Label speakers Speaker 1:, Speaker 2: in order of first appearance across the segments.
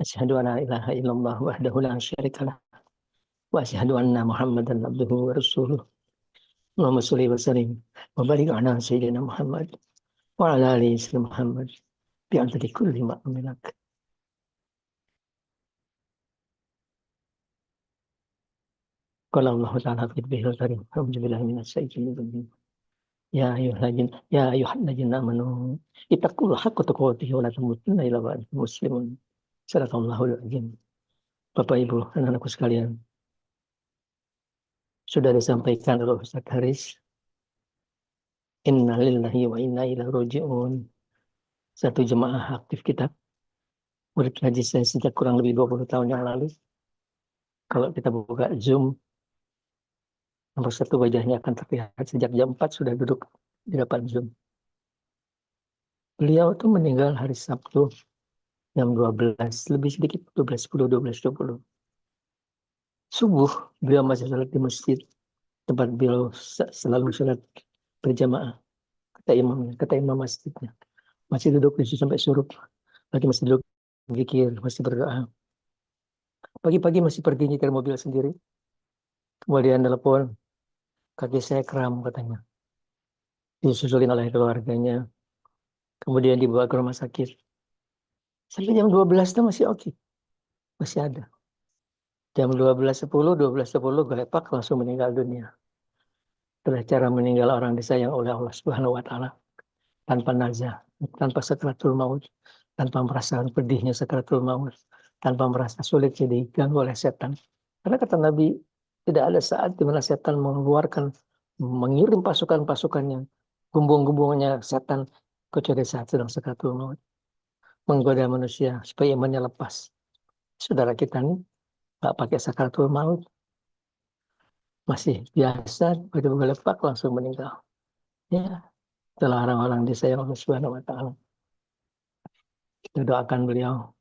Speaker 1: Asyhadu an la ilaha illallah wahdahu la syarika lah wa asyhadu anna Muhammadan abduhu wa rasuluh. Allahumma shalli wa sallim wa barik ala sayyidina Muhammad wa ala ali sayyidina Muhammad bi adadi kulli ma'aminak. Qala Allah ta'ala fi dzikrihi karim. Alhamdulillahi minas syaitonir rajim. Ya ayyuhalladzina amanu ittaqullaha haqqa tuqatih wa la tamutunna illa wa antum muslimun. Shadaqallahul azim. Bapak Ibu, anak-anakku sekalian, sudah disampaikan oleh Ustaz Haris, inna lillahi wa inna ilaihi raji'un. Satu jemaah aktif kita, murid ngaji saya sejak kurang lebih 20 tahun yang lalu. Kalau kita buka Zoom, nomor satu wajahnya akan terlihat sejak jam 4 sudah duduk di depan Zoom. Beliau itu meninggal hari Sabtu jam 12, lebih sedikit 12.10, 12.20. Subuh, beliau masih salat di masjid, tempat beliau selalu salat berjamaah. Kata imam masjidnya. Masih duduk di situ sampai surup. Lagi masih duduk zikir, masih berdoa. Pagi-pagi masih pergi nyetir mobil sendiri. Kemudian telepon, kaki saya kram katanya. Disusulin oleh keluarganya. Kemudian dibawa ke rumah sakit. Sampai jam 12 itu masih oke. Masih ada. Jam 12.10 gelepak langsung meninggal dunia. Itulah cara meninggal orang disayang oleh Allah Subhanahu wa taala. Tanpa nazar, tanpa sakratul maut, tanpa merasa pedihnya sakratul maut, tanpa merasa sulit diganggu oleh setan. Karena kata Nabi, tidak ada saat di mana setan mengirim pasukan-pasukannya, gumbung-gumbungnya setan kecuali saat sedang sakratul maut, menggoda manusia supaya imannya lepas. Saudara kita nih nggak pakai sakratul maut, masih biasa, begitu lepak langsung meninggal. Ya, itulah orang-orang disayang Allah Subhanahu wa taala. Kita doakan beliau.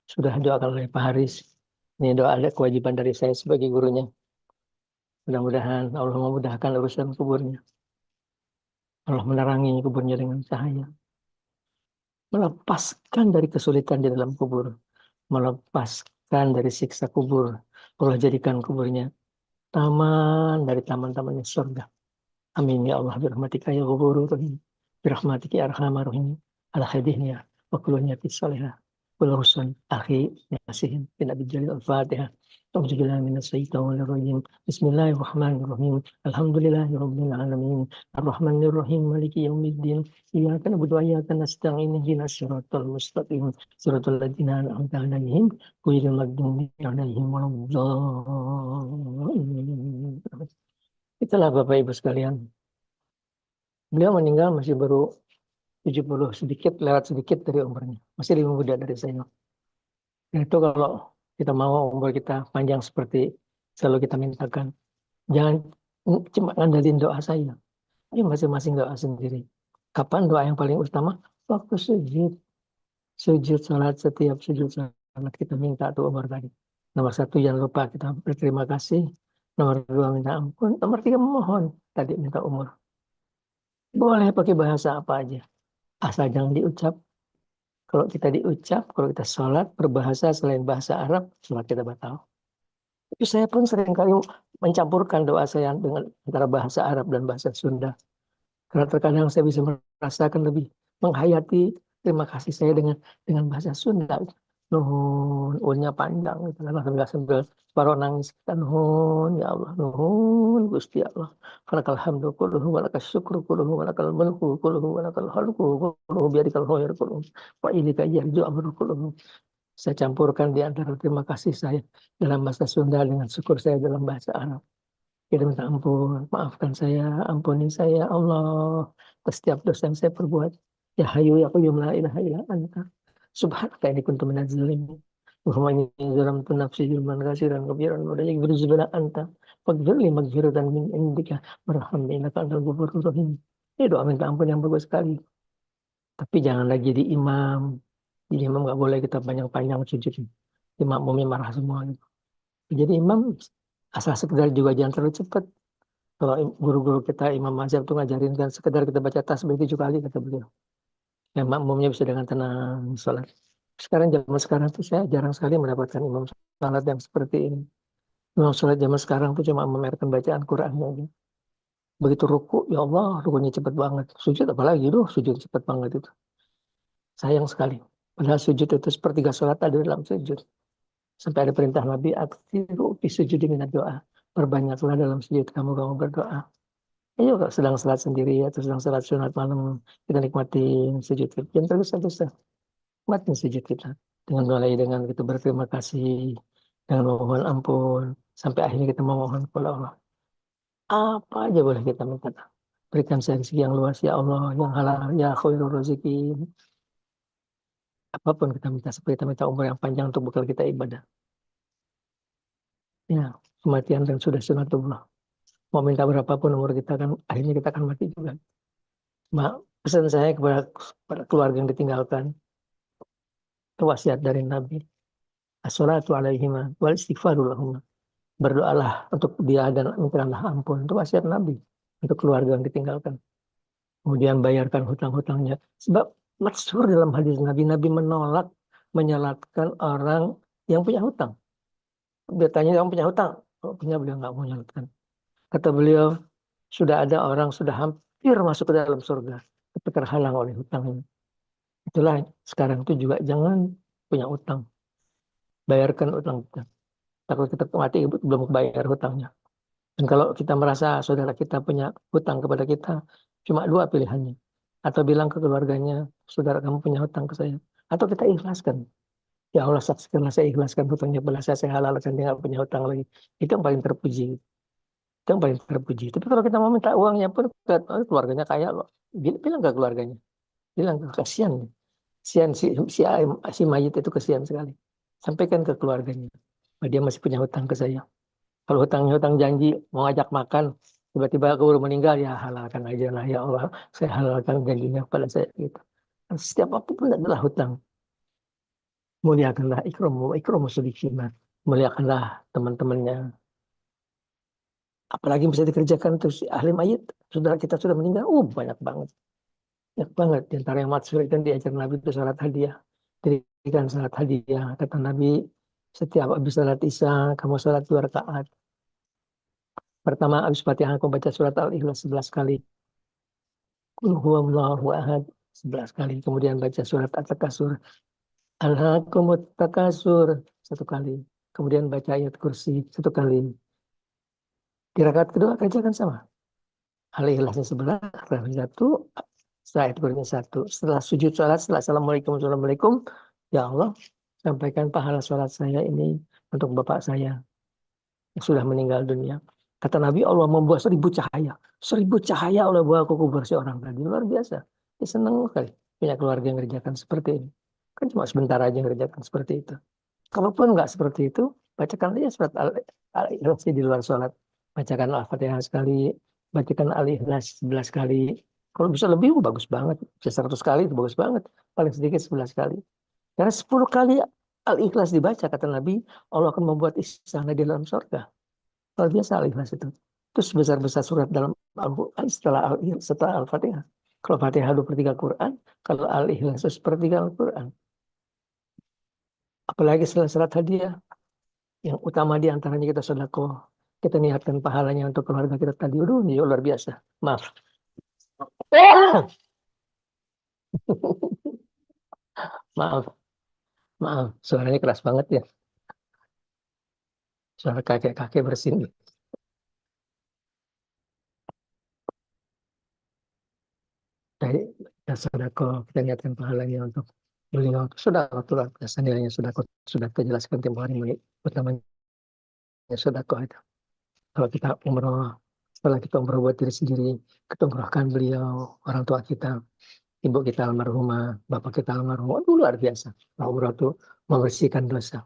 Speaker 1: Sudah doakan oleh Pak Haris. Ini doa ada kewajiban dari saya sebagai gurunya. Mudah-mudahan Allah memudahkan urusan kuburnya. Allah menerangi kuburnya dengan cahaya. Melepaskan dari kesulitan di dalam kubur. Melepaskan dari siksa kubur. Allah jadikan kuburnya taman dari taman-tamannya surga. Amin ya Allah. Birahmatika ya ghafurur rahim. Birahmatika ya arhamar rahim. Ala hadihnya wa kullu niyatin salihah. Husn akhi Yasin bin Abi Jalil Al-Fatihah. Auzubillahi minasyaitonir rajim. Bismillahirrahmanirrahim. Alhamdulillahirabbil alamin. Arrahmanirrahim. Maliki yaumiddin. Iyyaka na'budu wa iyyaka nasta'in. Ihdinas siratal mustaqim. Siratal ladzina an'amta 'alaihim ghairil maghdubi 'alaihim waladdallin. Itulah Bapak Ibu sekalian. Beliau meninggal masih baru 70 sedikit, lewat sedikit dari umurnya. Masih lebih muda dari saya. Itu kalau kita mau umur kita panjang seperti selalu kita mintakan. Jangan cuma ngandelin doa saya. Ini masing-masing doa sendiri. Kapan doa yang paling utama? Waktu sujud. Sujud salat, setiap sujud salat kita minta doa umur tadi. Nomor satu jangan lupa kita berterima kasih. Nomor dua minta ampun. Nomor tiga memohon. Tadi minta umur. Boleh pakai bahasa apa aja. Asal jangan diucap. Kalau kita diucap, kalau kita sholat, berbahasa selain bahasa Arab, sholat kita batal. Tapi saya pun seringkali mencampurkan doa saya dengan antara bahasa Arab dan bahasa Sunda. Karena terkadang saya bisa merasakan lebih menghayati terima kasih saya dengan bahasa Sunda. Nuhun, unnya panjang. Gitu. Sambil separuh nangis. Nuhun, ya Allah. Nuhun, Gusti Allah. Falakal hamdu kulluhu, walakal syukru kulluhu, walakal mulku kulluhu, walakal halku kulluhu, biadikal khair kulluhu. Wa ilika yarju amru kulluhu. Saya campurkan di antara terima kasih saya dalam bahasa Sunda dengan syukur saya dalam bahasa Arab. Kita minta ampun, maafkan saya, ampuni saya, Allah, atas setiap dosa yang saya perbuat. Ya Hayyu ya Qayyum la ilaha illa anta. Subhanaka inni kuntu minadz zalimin. Wa inni zalamtu nafsi zulman katsiran katsiran wa la yaghfiru dzunuba anta. Faghfir li maghfiratan min indika warhamni innaka antal ghafurur rahim. Ini doa minta ampun yang bagus sekali. Tapi jangan lagi di imam. Jadi imam nggak boleh kita panjang-panjang sujud. Imamnya marah semua. Gitu. Jadi imam asal sekedar juga jangan terlalu cepat. Kalau guru-guru kita imam mazhab tuh ngajarin kan sekedar kita baca tasbih 7 kali kata beliau. Ya makmumnya bisa dengan tenang sholat. Sekarang zaman sekarang tuh saya jarang sekali mendapatkan imam salat yang seperti ini. Imam salat zaman sekarang tuh cuma memamerkan bacaan Qurannya aja. Begitu ruku, ya Allah, rukunya cepat banget. Sujud apalagi, sujud cepat banget itu. Sayang sekali. Padahal sujud itu sepertiga sholat ada dalam sujud. Sampai ada perintah Nabi, aksiru fi sujudi minat doa. Perbanyaklah dalam sujud kamu berdoa. Ayo kalau sedang sholat sendiri atau sedang sholat sunat malam, kita nikmatin sujud kita. Jangan terus-terus nikmatin sujud kita. Dengan mulai dengan kita berterima kasih, dengan memohon ampun, sampai akhirnya kita memohon kepada Allah. Apa aja boleh kita minta. Berikan saya rezeki yang luas, ya Allah, yang halal, ya khairul rezekin. Apapun kita minta, seperti kita minta umur yang panjang untuk bekal kita ibadah. Ya, kematian dan sudah sunatullah. Mau minta berapapun umur kita kan, akhirnya kita akan mati juga. Pesan saya kepada keluarga yang ditinggalkan, itu wasiat dari Nabi. As-salatu alaihima wal istighfaru lahuma. Berdoalah untuk dia dan mintalah ampun. Itu wasiat Nabi untuk keluarga yang ditinggalkan. Kemudian bayarkan hutang-hutangnya. Sebab masyhur dalam hadis Nabi, Nabi menolak menyalatkan orang yang punya hutang. Dia tanya, kamu punya hutang? Kalau punya, beliau nggak mau nyalatkan. Kata beliau, sudah ada orang sudah hampir masuk ke dalam surga, tapi terhalang oleh hutangnya. Itulah sekarang itu juga jangan punya hutang. Bayarkan hutang kita. Takut kita mati belum bayar hutangnya. Dan kalau kita merasa saudara kita punya hutang kepada kita, cuma dua pilihannya. Atau bilang ke keluarganya, saudara kamu punya hutang ke saya. Atau kita ikhlaskan. Ya Allah, saksikanlah saya ikhlaskan hutangnya, balas saya halalkan, dia nggak punya hutang lagi. Itu yang paling terpuji. Itu yang paling terpuji. Tapi kalau kita mau minta uangnya pun ke keluarganya kaya loh. Bilang ke keluarganya. Bilang ke kasihan. Kasihan si mayit itu kasihan sekali. Sampaikan ke keluarganya. Dia masih punya hutang ke saya. Kalau hutangnya hutang janji, mau ngajak makan, tiba-tiba keburu meninggal, ya halalkan aja lah. Ya Allah, saya halalkan janjinya kepada saya. Gitu. Setiap apapun adalah hutang. Muliakanlah ikramu sedikit. Muliakanlah teman-temannya. Apalagi bisa dikerjakan terus ahli mayit. Saudara kita sudah meninggal, banyak banget. Banyak banget. Di antara yang matsur itu diajar Nabi itu salat hadiah. Dirikan salat hadiah. Kata Nabi, setiap habis salat isya, kamu salat 2 rakaat. Pertama, habis Fatihah, kamu baca surat Al-Ikhlas 11 kali. Qul huwallahu ahad 11 kali. Kemudian baca surat At-Takasur. Alhaakumut takasur 1 kali. Kemudian baca ayat kursi 1 kali. Di rakaat kedua kerjakan sama. Al-Ikhlasnya 11, Al-Ikhlasnya 1, setelah ayat kursinya 1. Setelah sujud salat, setelah Assalamualaikum, ya Allah, sampaikan pahala salat saya ini untuk bapak saya yang sudah meninggal dunia. Kata Nabi, Allah membuat 1.000 cahaya. 1.000 cahaya Allah buat ke kubur si orang tadi. Luar biasa. Dia senang sekali punya keluarga yang mengerjakan seperti ini. Kan cuma sebentar aja mengerjakan seperti itu. Kalaupun nggak seperti itu, bacakan aja surat Al-Ikhlas di luar sholat. Bacakan Al-Fatihah sekali, bacakan Al-Ikhlas 11 kali. Kalau bisa lebih, bagus banget. Bisa 100 kali, itu bagus banget. Paling sedikit 11 kali. Karena 10 kali Al-Ikhlas dibaca, kata Nabi, Allah akan membuat istana di dalam surga. Luar biasa Al-Ikhlas itu. Terus besar-besar surat dalam Al-Quran setelah Al-Fatihah. Kalau Fatihah 2/3 Quran, kalau Al-Ikhlas 1/3 Al-Quran. Apalagi setelah salat hadiah, yang utama di antaranya kita sedekah. Kita niatkan pahalanya untuk keluarga kita tadi. Aduh, ini luar biasa. Maaf. Maaf, maaf. Suaranya keras banget ya. Suara kakek-kakek bersin. Dari kita sedekah, kita niatkan pahalanya untuk beliau. Sudah luar biasa nilainya sudah kita jelaskan tempoh hari ini. Utamanya sedekah itu. Kalau kita umroh, setelah kita umroh buat diri sendiri, kita umrohkan beliau, orang tua kita, ibu kita almarhumah, bapak kita almarhumah, itu luar biasa. Umroh itu membersihkan dosa.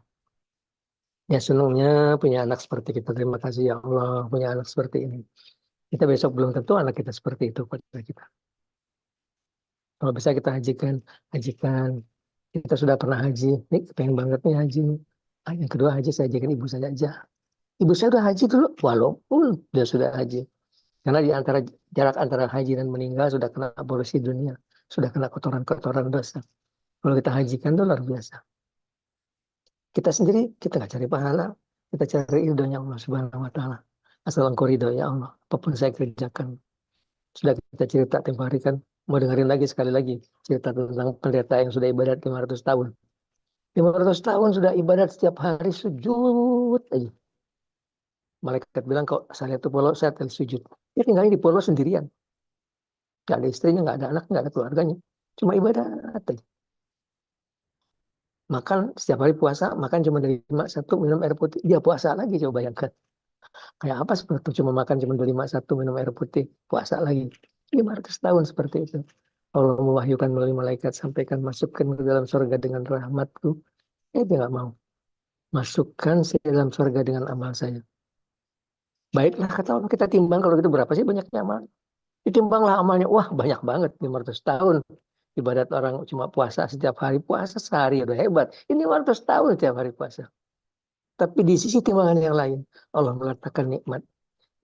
Speaker 1: Ya senangnya punya anak seperti kita. Terima kasih ya Allah punya anak seperti ini. Kita besok belum tentu anak kita seperti itu pada kita. Kalau bisa kita hajikan, hajikan. Kita sudah pernah haji, nih pengen banget nih haji. Yang kedua haji saya hajikan ibu saya aja. Ibu saya udah haji dulu, walaupun dia sudah haji. Karena di antara jarak antara haji dan meninggal sudah kena polusi dunia, sudah kena kotoran-kotoran dosa. Kalau kita hajikan itu luar biasa. Kita sendiri, kita nggak cari pahala. Kita cari ridhonya Allah Subhanahu wa Ta'ala. Asal engkau ridho ya Allah. Apapun saya kerjakan. Sudah kita cerita tempo hari kan. Mau dengerin lagi sekali lagi. Cerita tentang pendeta yang sudah ibadat 500 tahun. 500 tahun sudah ibadat setiap hari sujud aja. Malaikat bilang kok saya tuh polos, saya tadi sujud. Dia tinggalnya di polos sendirian. Gak ada istrinya, gak ada anak, gak ada keluarganya. Cuma ibadat aja. Makan setiap hari puasa, makan cuma dari 5 satu, minum air putih. Dia puasa lagi, coba bayangkan. Kayak apa seperti itu, cuma makan cuma 5 satu, minum air putih, puasa lagi. 500 tahun seperti itu. Allah mewahyukan melalui malaikat, sampaikan masukkan ke dalam surga dengan rahmatku. Dia nggak mau. Masukkan saya dalam surga dengan amal saya. Baiklah kata Allah, kita timbang kalau gitu berapa sih banyaknya amal. Ditimbanglah amalnya, wah banyak banget 500 tahun. Ibadat orang cuma puasa setiap hari, puasa sehari udah hebat. Ini 500 tahun setiap hari puasa. Tapi di sisi timbangan yang lain, Allah mengatakan nikmat.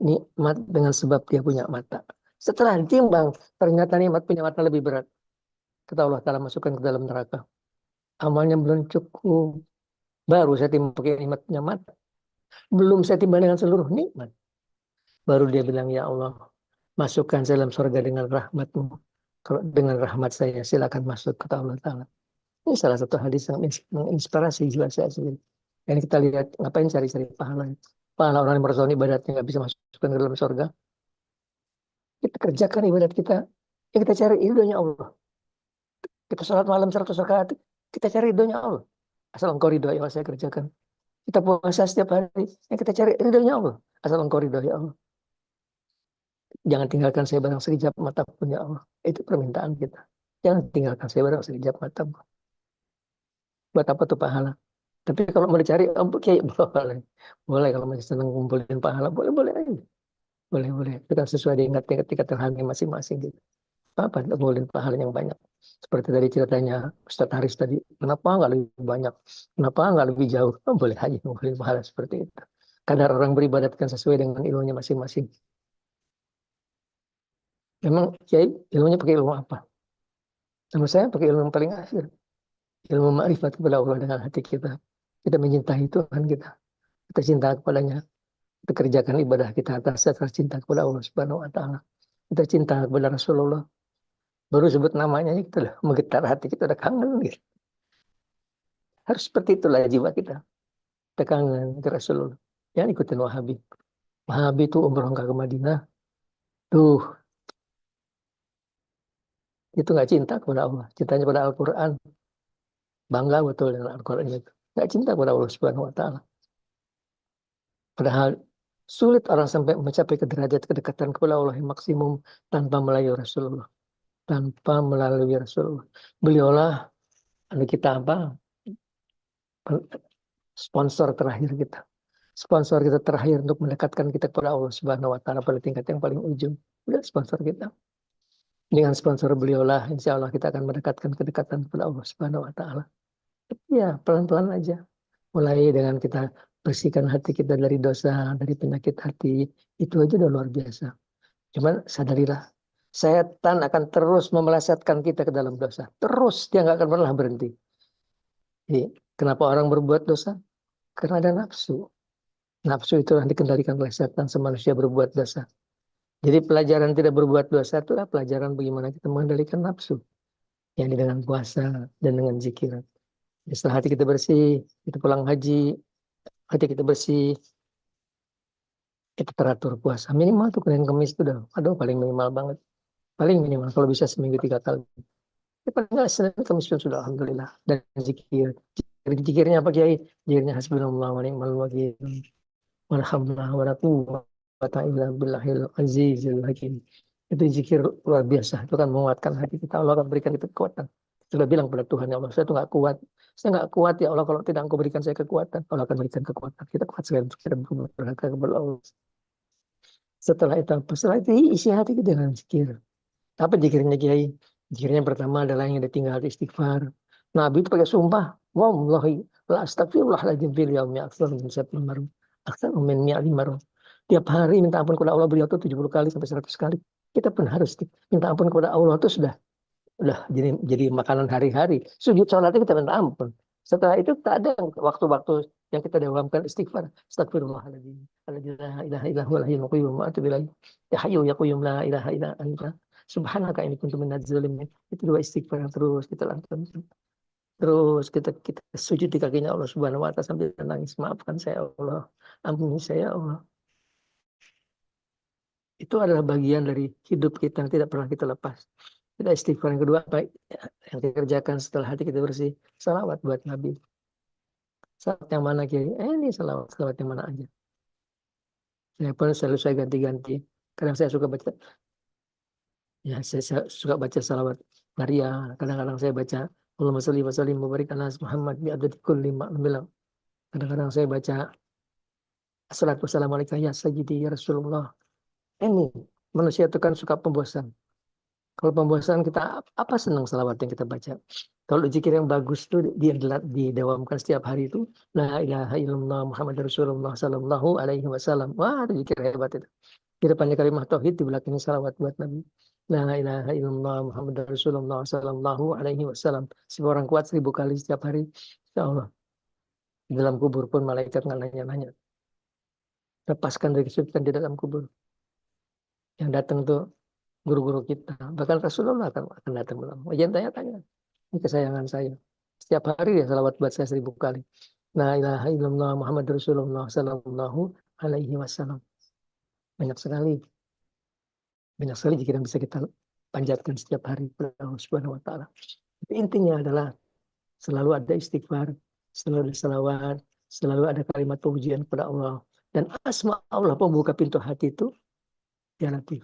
Speaker 1: Nikmat dengan sebab dia punya mata. Setelah ditimbang, ternyata nikmat punya mata lebih berat. Kata Allah Ta'ala masukkan ke dalam neraka. Amalnya belum cukup. Baru saya timbang pakai nikmat punya mata. Belum saya timbang dengan seluruh nikmat. Baru dia bilang, ya Allah, masukkan saya dalam surga dengan rahmatmu. Kalau dengan rahmat saya, silakan masuk, kata Allah Ta'ala. Ini salah satu hadis yang menginspirasi jiwa saya sendiri. Yang kita lihat, ngapain cari-cari pahala. Pahala orang yang merasa ibadatnya nggak bisa masukkan ke dalam surga. Kita kerjakan ibadat kita. Ya kita cari ridhonya Allah. Kita sholat malam 100 rakaat. Kita cari ridhonya Allah. Asal engkau ridho ya Allah saya kerjakan. Kita puasa setiap hari. Ya kita cari ridhonya Allah. Asal engkau ridho ya Allah. Jangan tinggalkan saya barang sekejap mata pun ya Allah. Itu permintaan kita. Jangan tinggalkan saya barang sekejap mata. Buat apa tuh pahala? Tapi kalau mau dicari, kayak boleh. Boleh kalau masih senang ngumpulin pahala. Boleh aja. Boleh. Kita sesuai dengan tingkat rohani masing-masing gitu. Apa ngumpulin pahala yang banyak. Seperti tadi ceritanya Ustadz Haris tadi. Kenapa nggak lebih banyak? Kenapa nggak lebih jauh? Boleh aja ngumpulin pahala seperti itu. Kadar orang beribadat kan sesuai dengan ilmunya masing-masing. Memang kiai ilmunya pakai ilmu apa? Sama saya pakai ilmu yang paling akhir. Ilmu ma'rifat kepada Allah dengan hati kita. Kita mencintai Tuhan kita. Kita cinta kepadanya. Kita kerjakan ibadah kita atas dasar cinta kepada Allah Subhanahu wa Ta'ala. Kita cinta kepada Rasulullah. Baru sebut namanya itu lah, menggetar hati kita udah kangen gitu. Harus seperti itulah jiwa kita. Kita kangen ke Rasulullah. Jangan ikutin Wahabi. Wahabi itu umroh ke Madinah. Tuh, itu nggak cinta kepada Allah. Cintanya pada Al-Quran. Bangga betul dengan Al-Quran itu. Nggak cinta kepada Allah Subhanahu wa Ta'ala. Padahal sulit orang sampai mencapai ke derajat kedekatan kepada Allah yang maksimum tanpa melalui Rasulullah. Tanpa melalui Rasulullah. Beliaulah kita apa? Sponsor terakhir kita. Sponsor kita terakhir untuk mendekatkan kita kepada Allah Subhanahu wa Ta'ala pada tingkat yang paling ujung. Udah sponsor kita. Dengan sponsor beliaulah insya Allah kita akan mendekatkan kedekatan kepada Allah Subhanahu wa Ta'ala. Ya, pelan-pelan aja. Mulai dengan kita bersihkan hati kita dari dosa, dari penyakit hati. Itu aja udah luar biasa. Cuman sadarilah, setan akan terus memelesetkan kita ke dalam dosa. Terus, dia nggak akan pernah berhenti. Jadi, kenapa orang berbuat dosa? Karena ada nafsu. Nafsu itu yang dikendalikan oleh setan semanusia berbuat dosa. Jadi pelajaran tidak berbuat dosa itu adalah pelajaran bagaimana kita mengendalikan nafsu. Yang dengan puasa dan dengan zikir. Setelah hati kita bersih, kita pulang haji, hati kita bersih, kita teratur puasa. Minimal tuh Senin Kamis itu udah, aduh paling minimal banget. Paling minimal, kalau bisa seminggu 3 kali. Ya, paling nggak Senin Kamis pun sudah Alhamdulillah. Dan zikir. Zikirnya apa Kiai? Zikirnya hasbunallah wa ni'mal wakil. Walhamdulillah wa la quwwata illa billahil azizil hakim. Itu zikir luar biasa. Itu kan menguatkan hati kita. Allah akan berikan kita kekuatan. Sudah bilang pada Tuhan ya Allah, saya itu nggak kuat. Saya nggak kuat ya Allah kalau tidak Engkau berikan saya kekuatan. Allah akan berikan kekuatan. Kita kuat sekali untuk kita berharga kepada Allah. Setelah itu apa? Setelah itu isi hati kita dengan zikir. Apa zikirnya Kiai? Zikirnya pertama adalah yang ditinggal istighfar. Nabi itu pakai sumpah. Wallahi la astagfirullahaladzim fil yaumi aktsar min 70 marah. Aktsar min 100 marah. Tiap hari minta ampun kepada Allah beliau itu 70 kali sampai 100 kali. Kita pun harus minta ampun kepada Allah itu sudah udah jadi makanan hari-hari. Sujud sholatnya kita minta ampun. Setelah itu tak ada waktu-waktu yang kita dawamkan istighfar. Astagfirullahaladzim. La ilaha illa huwal hayyul qayyum wa atubu ilaih. Ya hayyu ya qayyum la ilaha illa anta. Subhanaka inni kuntu minadz zalimin. Itu dua istighfar yang terus kita lakukan. Terus kita sujud di kakinya Allah Subhanahu wa taala sambil nangis. Maafkan saya Allah. Ampuni saya Allah. Itu adalah bagian dari hidup kita yang tidak pernah kita lepas. Kita istighfar yang kedua, apa yang kita kerjakan setelah hati kita bersih? Salawat buat Nabi. Salawat yang mana kiri? Ini salawat yang mana aja. Saya pun selalu saya ganti-ganti. Kadang saya suka baca, ya saya suka baca salawat Maria. Kadang-kadang saya baca Allahumma sholli wa sallim wa barik ala Muhammad bi adadi kulli ma'lumilah. Kadang-kadang saya baca Assalatu wassalamu alaika ya sayyidi ya Rasulullah. Ini manusia itu kan suka pembosan. Kalau pembosan kita apa senang salawat yang kita baca. Kalau zikir yang bagus itu didawamkan setiap hari itu la ilaha illallah Muhammad Rasulullah sallallahu alaihi wasallam. Wah, itu zikir hebat itu. Di depannya kalimat tauhid, di belakangnya salawat buat Nabi. La ilaha illallah Muhammad Rasulullah sallallahu alaihi wasallam. Semua orang kuat 1000 kali setiap hari. Ya Allah. Di dalam kubur pun malaikat nggak nanya-nanya. Lepaskan dari kesulitan di dalam kubur. Yang datang tuh guru-guru kita. Bahkan Rasulullah akan datang bilang, jangan tanya-tanya. Ini kesayangan saya. Setiap hari ya salawat buat saya 1000 kali. La ilaha illallah Muhammad Rasulullah sallallahu alaihi wasallam. Banyak sekali. Banyak sekali jika yang bisa kita panjatkan setiap hari kepada Allah Subhanahu wa taala. Tapi intinya adalah selalu ada istighfar, selalu ada salawat, selalu ada kalimat pujian kepada Allah. Dan asma Allah pembuka pintu hati itu ya Latif,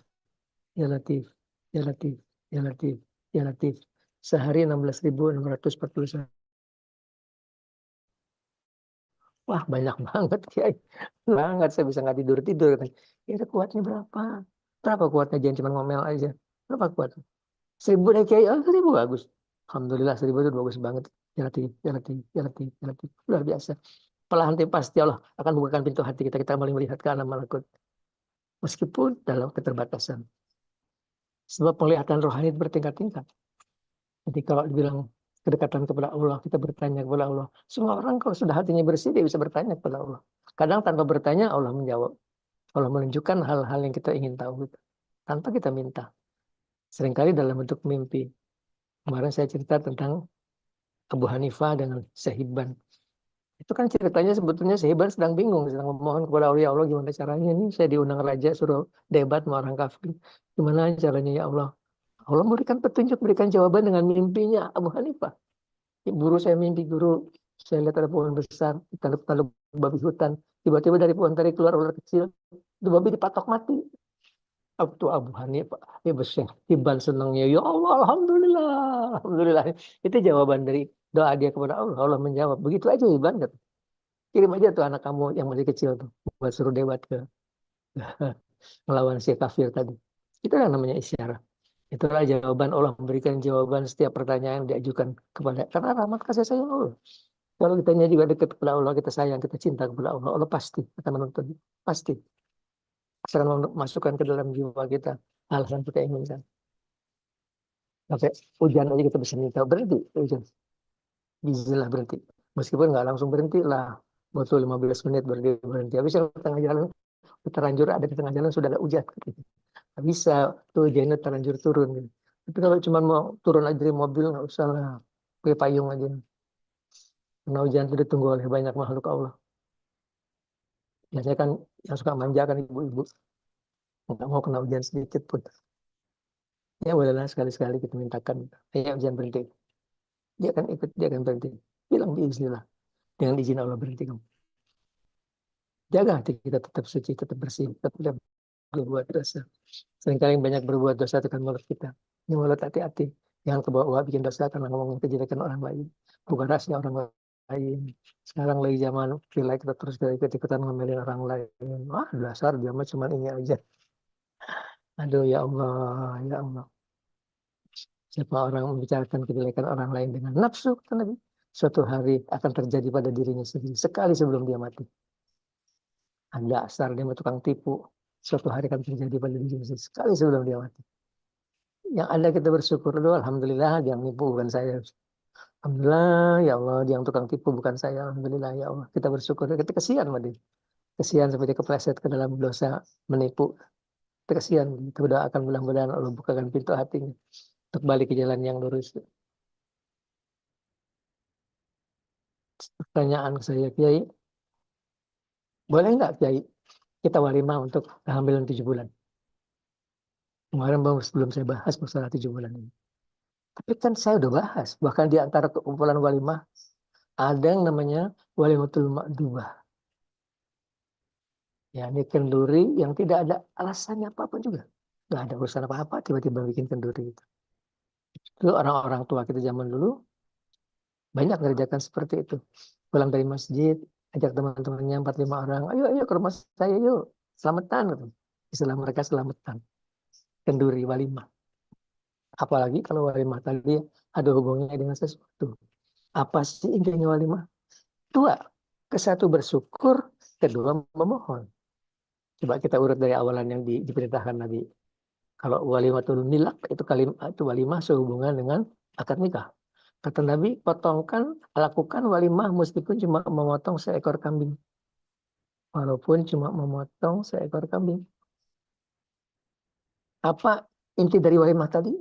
Speaker 1: ya Latif, ya Latif, ya Latif, ya Latif. Sehari 16.641. Wah, banyak banget, Kiai. Banget, saya bisa nggak tidur-tidur. Ya, ada kuatnya berapa? Berapa kuatnya? Jangan cuma ngomel aja. Berapa kuatnya? 1000 deh, Kiai. Oh, 1000 bagus. Alhamdulillah, 1000 itu bagus banget. Ya Latif, ya Latif, ya Latif, ya Latif. Luar biasa. Perlahan tapi pasti Allah akan bukakan pintu hati kita. Kita kembali melihat ke alam malakut. Meskipun dalam keterbatasan. Sebab penglihatan rohani bertingkat-tingkat. Jadi kalau dibilang kedekatan kepada Allah, kita bertanya kepada Allah. Semua orang kalau sudah hatinya bersih, dia bisa bertanya kepada Allah. Kadang tanpa bertanya, Allah menjawab. Allah menunjukkan hal-hal yang kita ingin tahu. Tanpa kita minta. Seringkali dalam bentuk mimpi. Kemarin saya cerita tentang Abu Hanifah dengan Syahibban. Itu kan ceritanya sebetulnya Syahibban sedang bingung. Sedang memohon kepada Allah, ya Allah gimana caranya ini. Saya diundang raja suruh debat sama orang kafir. Gimana caranya ya Allah. Allah memberikan petunjuk, berikan jawaban dengan mimpinya Abu Hanifah. Guru saya mimpi guru, saya lihat ada pohon besar, taluk-taluk babi hutan. Tiba-tiba dari pohon tadi keluar ular kecil, itu babi dipatok mati. Waktu Abu Hanifah, ya besar, Ibn senangnya, ya Allah, Alhamdulillah, Alhamdulillah. Itu jawaban dari doa dia kepada Allah. Allah menjawab, begitu aja Ibn. Kirim aja tuh anak kamu yang masih kecil tuh, buat suruh debat ke melawan si kafir tadi. Itu yang namanya isyarat. Itulah jawaban Allah memberikan jawaban setiap pertanyaan yang diajukan kepada karena rahmat kasih sayang Allah. Kalau kitanya juga dekat kepada Allah, kita sayang, kita cinta kepada Allah, Allah pasti akan menuntun. Pasti akan masukkan ke dalam jiwa kita hal yang kita inginkan. Sampai hujan aja kita bisa minta berhenti hujan. Bismillah berhenti. Meskipun nggak langsung berhenti lah, butuh 15 menit berhenti. Habis yang tengah jalan terlanjur ada di tengah jalan sudah ada hujan. Nggak bisa tuh hujannya terlanjur turun. Tapi kalau cuma mau turun aja dari mobil nggak usah lah, pakai payung aja. Karena hujan itu ditunggu oleh banyak makhluk Allah. Biasanya kan yang suka manja kan ibu-ibu. Nggak mau kena hujan sedikit pun. Ya bolehlah sekali-sekali kita mintakan. Ya hujan berhenti. Dia akan ikut, dia akan berhenti. Bilang biiznillah. Dengan izin Allah berhenti kamu. Jaga hati kita tetap suci, tetap bersih, tetap tidak berbuat dosa. Seringkali banyak berbuat dosa itu kan mulut kita. Ini mulut hati-hati. Jangan kebawa bikin dosa karena ngomongin kejelekan orang lain. Bukan rahasia orang lain. Sekarang lagi zaman relay kita terus ikut-ikutan ngomelin orang lain. Wah dasar dia mah cuma ini aja. Aduh ya Allah, ya Allah. Siapa orang membicarakan kejelekan orang lain dengan nafsu, kata Nabi, suatu hari akan terjadi pada dirinya sendiri. Sekali sebelum dia mati. Ada asar dia tukang tipu. Suatu hari akan terjadi pada dirinya sendiri. Sekali sebelum dia mati. yang ada kita bersyukur dulu, alhamdulillah yang nipu bukan saya. Alhamdulillah ya Allah, dia yang tukang tipu bukan saya. Alhamdulillah ya Allah, kita bersyukur. Kita kesian sama dia. Kesian sampai dia kepleset ke dalam dosa menipu. Kita kesian. Kita berdoakan mudah-mudahan Allah bukakan pintu hatinya untuk balik ke jalan yang lurus. Pertanyaan saya, Kiai, boleh nggak Kiai kita walimah untuk kehamilan 7 bulan? Kemarin sebelum saya bahas masalah 7 bulan ini. Tapi kan saya udah bahas, bahkan di antara kumpulan walimah ada yang namanya walimatul ma'dubah. Ya, ini kenduri yang tidak ada alasannya apa-apa juga. Nggak ada urusan apa-apa, tiba-tiba bikin kenduri itu. Itu orang-orang tua kita zaman dulu banyak mengerjakan seperti itu. Pulang dari masjid, ajak teman-temannya 4-5 orang, ayo ayo ke rumah saya yuk, selamatan gitu. Istilah mereka selamatan, kenduri walimah. Apalagi kalau walimah tadi ada hubungannya dengan sesuatu. Apa sih intinya walimah? Dua, ke satu bersyukur, kedua memohon. Coba kita urut dari awalan yang diperintahkan Nabi. Kalau walimatul nilak itu itu walimah sehubungan dengan akad nikah. Kata Nabi, lakukan walimah meskipun cuma memotong seekor kambing. Walaupun cuma memotong seekor kambing. Apa inti dari walimah tadi?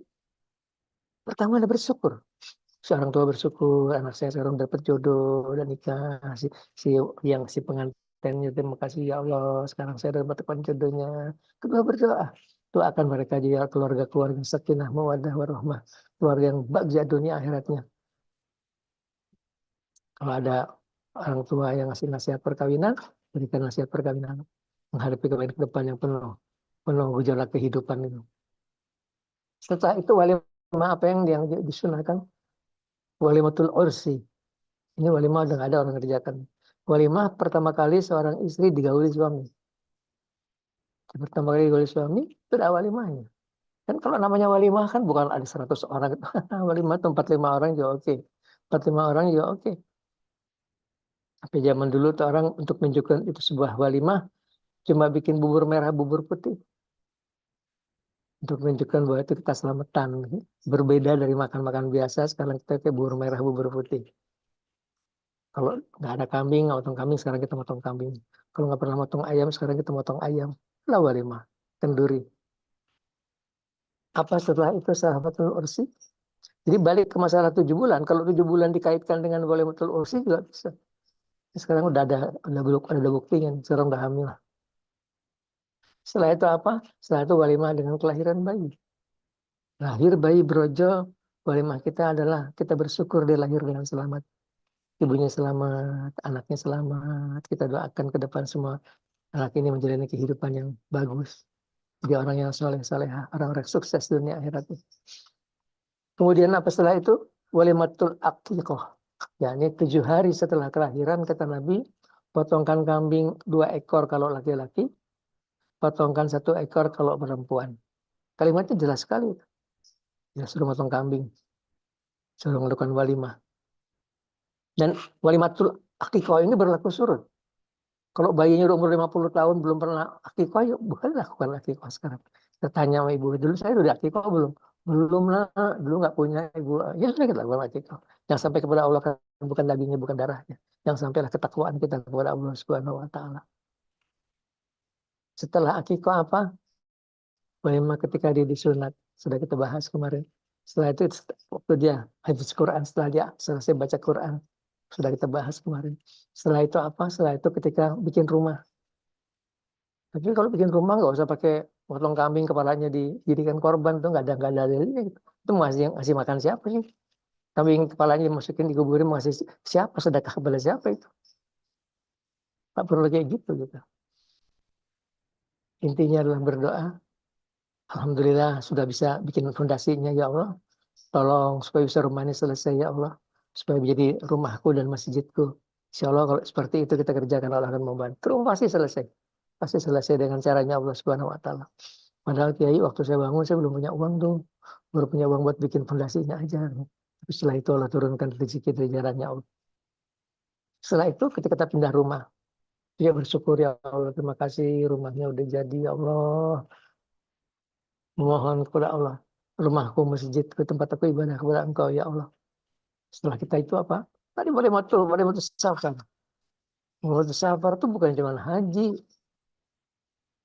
Speaker 1: Pertama ada bersyukur. Seorang tua bersyukur, anak saya sekarang dapat jodoh dan nikah. Si pengantinnya, terima kasih ya Allah, sekarang saya dapat jodohnya. Kedua berdoa. Doakan mereka jadi keluarga-keluarga sakinah, mawaddah, warahmah. Keluarga yang bahagia dunia akhiratnya. Kalau ada orang tua yang ngasih nasihat perkawinan, berikan nasihat perkawinan. Menghadapi kehidupan ke depan yang penuh gejolak kehidupan itu. Setelah itu walimah apa yang disunahkan? Walimatul ursi. Ini walimah udah nggak ada orang kerjakan. Walimah pertama kali seorang istri digauli suami. Pertama kali digauli suami, itu ada walimahnya. Kan kalau namanya walimah kan bukan ada 100 orang. Walimah itu 4-5 orang juga oke. 4-5 orang juga oke. Tapi zaman dulu tuh orang untuk menunjukkan itu sebuah walimah, cuma bikin bubur merah, bubur putih. Untuk menunjukkan bahwa itu kita selamatan. Berbeda dari makan-makan biasa, sekarang kita kayak bubur merah, bubur putih. Kalau nggak ada kambing, nggak potong kambing, sekarang kita potong kambing. Kalau nggak pernah potong ayam, sekarang kita potong ayam. Lah walimah, kenduri. Apa setelah itu sahabatul ursi? Jadi balik ke masalah 7 bulan. Kalau 7 bulan dikaitkan dengan walimatul ursi juga bisa. Sekarang udah buktinya, sekarang udah hamil. Setelah itu apa? Setelah itu walimah dengan kelahiran bayi. Lahir bayi brojo, walimah kita adalah kita bersyukur dia lahir dengan selamat. Ibunya selamat, anaknya selamat. Kita doakan ke depan semua anak ini menjalani kehidupan yang bagus. Dia orang yang soleh-solehah, orang-orang sukses dunia akhirat. Kemudian apa setelah itu? Walimatul aqiqah. Ya, ini 7 hari setelah kelahiran, kata Nabi, potongkan kambing 2 ekor kalau laki-laki, potongkan 1 ekor kalau perempuan. Kalimatnya jelas sekali. Ya, suruh potong kambing. Suruh melakukan walimah. Dan walimatul aqiqah ini berlaku surut. Kalau bayinya udah umur 50 tahun belum pernah akikah, ya boleh lakukan akikah sekarang. Kita tanya sama ibu, dulu saya udah akikah belum? Belum lah, dulu nggak punya ibu. Ya sudah kita lakukan akikah. Yang sampai kepada Allah kan bukan dagingnya, bukan darahnya. Yang sampailah ketakwaan kita kepada Allah Subhanahu wa taala. Setelah akikah apa? Bagaimana ketika dia disunat, sudah kita bahas kemarin. Setelah itu waktu dia habis Quran, setelah dia selesai baca Quran, sudah kita bahas kemarin. Setelah itu apa? Setelah itu ketika bikin rumah. Tapi kalau bikin rumah nggak usah pakai potong kambing kepalanya dijadikan korban, tuh nggak ada dalilnya gitu. Itu ngasih makan siapa sih? Kambing kepalanya dimasukin dikuburin masih siapa, sedekah kepada siapa itu? Tak perlu kayak gitu gitu. Intinya adalah berdoa. Alhamdulillah sudah bisa bikin fondasinya ya Allah. Tolong supaya bisa rumah ini selesai ya Allah. Supaya menjadi rumahku dan masjidku. Insya Allah kalau seperti itu kita kerjakan, Allah akan membantu. Rumah pasti selesai. Pasti selesai dengan caranya Allah Subhanahu wa taala. Padahal Kiai waktu saya bangun saya belum punya uang tuh. Baru punya uang buat bikin fondasinya aja. Tapi setelah itu Allah turunkan rezeki dari jalannya Allah. Setelah itu ketika kita pindah rumah, dia bersyukur ya Allah, terima kasih rumahnya udah jadi ya Allah. Memohon kepada Allah. rumahku masjid, ke tempat aku ibadah kepada Engkau ya Allah. Setelah kita itu apa? Tadi boleh matul safar. Matul safar itu bukan cuma haji.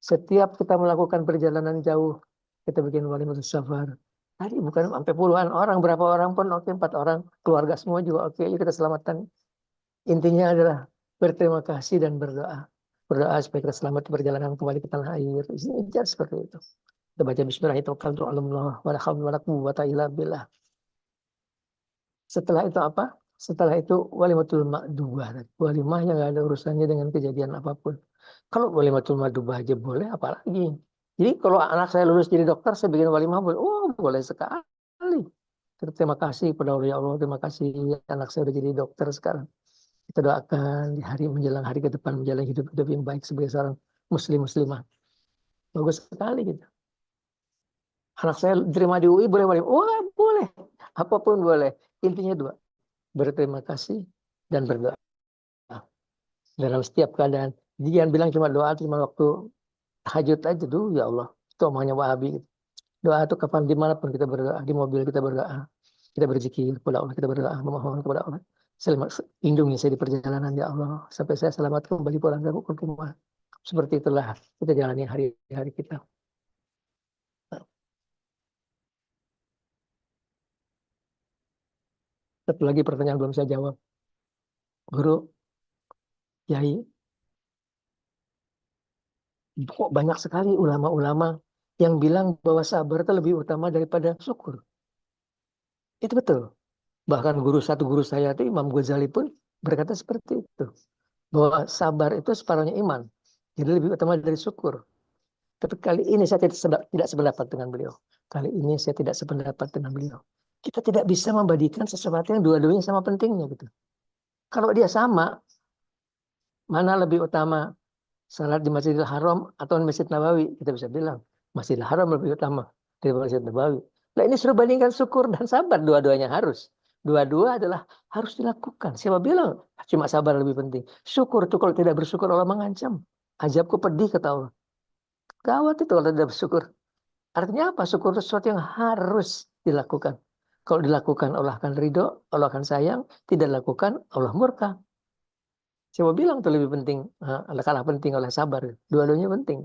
Speaker 1: Setiap kita melakukan perjalanan jauh, kita bikin wali matul safar. Tadi bukan sampai puluhan orang, berapa orang pun oke, 4 orang, keluarga semua juga oke, yuk kita selamatkan. Intinya adalah berterima kasih dan berdoa. Berdoa supaya kita selamat di perjalanan kembali ke tanah air. Isinya seperti itu. Kita baca bismillahirrahmanirrahim. Wala haula wala quwwata illa billah. Setelah itu apa? Setelah itu walimatul ma'dubah. Walimah yang gak ada urusannya dengan kejadian apapun. Kalau walimatul ma'dubah aja boleh, apalagi. Jadi kalau anak saya lulus jadi dokter, saya bikin walimah boleh. Oh, boleh sekali. Terima kasih pada Allah ya Allah. Terima kasih anak saya udah jadi dokter sekarang. Kita doakan di hari menjelang hari ke depan menjalani hidup-hidup yang baik sebagai seorang muslimah. Bagus sekali gitu. Anak saya terima di UI boleh walimah. Oh, boleh. Apapun boleh. Intinya dua. Berterima kasih dan berdoa dalam setiap keadaan. Jangan bilang cuma doa cuma waktu tahajud aja dulu ya Allah. Itu omongnya Wahabi. Doa itu kapan dimanapun kita berdoa, di mobil kita berdoa, kita berzikir kepada Allah, kita berdoa memohon kepada Allah. Selamat lindungi saya di perjalanan ya Allah sampai saya selamat kembali pulang ke rumah. Seperti itulah kita jalani hari-hari kita. Satu lagi pertanyaan belum saya jawab. Guru, Yai, kok banyak sekali ulama-ulama yang bilang bahwa sabar itu lebih utama daripada syukur. Itu betul. Bahkan guru saya itu Imam Ghazali pun berkata seperti itu. Bahwa sabar itu separuhnya iman. Jadi lebih utama dari syukur. Tapi kali ini saya tidak sependapat dengan beliau. Kali ini saya tidak sependapat dengan beliau. Kita tidak bisa membandingkan sesuatu yang dua-duanya sama pentingnya gitu. Kalau dia sama, mana lebih utama salat di Masjidil Haram atau di Masjid Nabawi? Kita bisa bilang Masjidil Haram lebih utama daripada Masjid Nabawi. Nah ini suruh bandingkan syukur dan sabar, dua-duanya harus. Dua-dua adalah harus dilakukan. Siapa bilang cuma sabar lebih penting? Syukur itu kalau tidak bersyukur Allah mengancam. Azabku pedih kata Allah. Gawat itu kalau tidak bersyukur. Artinya apa? Syukur itu sesuatu yang harus dilakukan. Kalau dilakukan Allah akan ridho, Allah akan sayang. Tidak dilakukan Allah murka. Siapa bilang itu lebih penting? Kalah penting oleh sabar. Dua-duanya penting.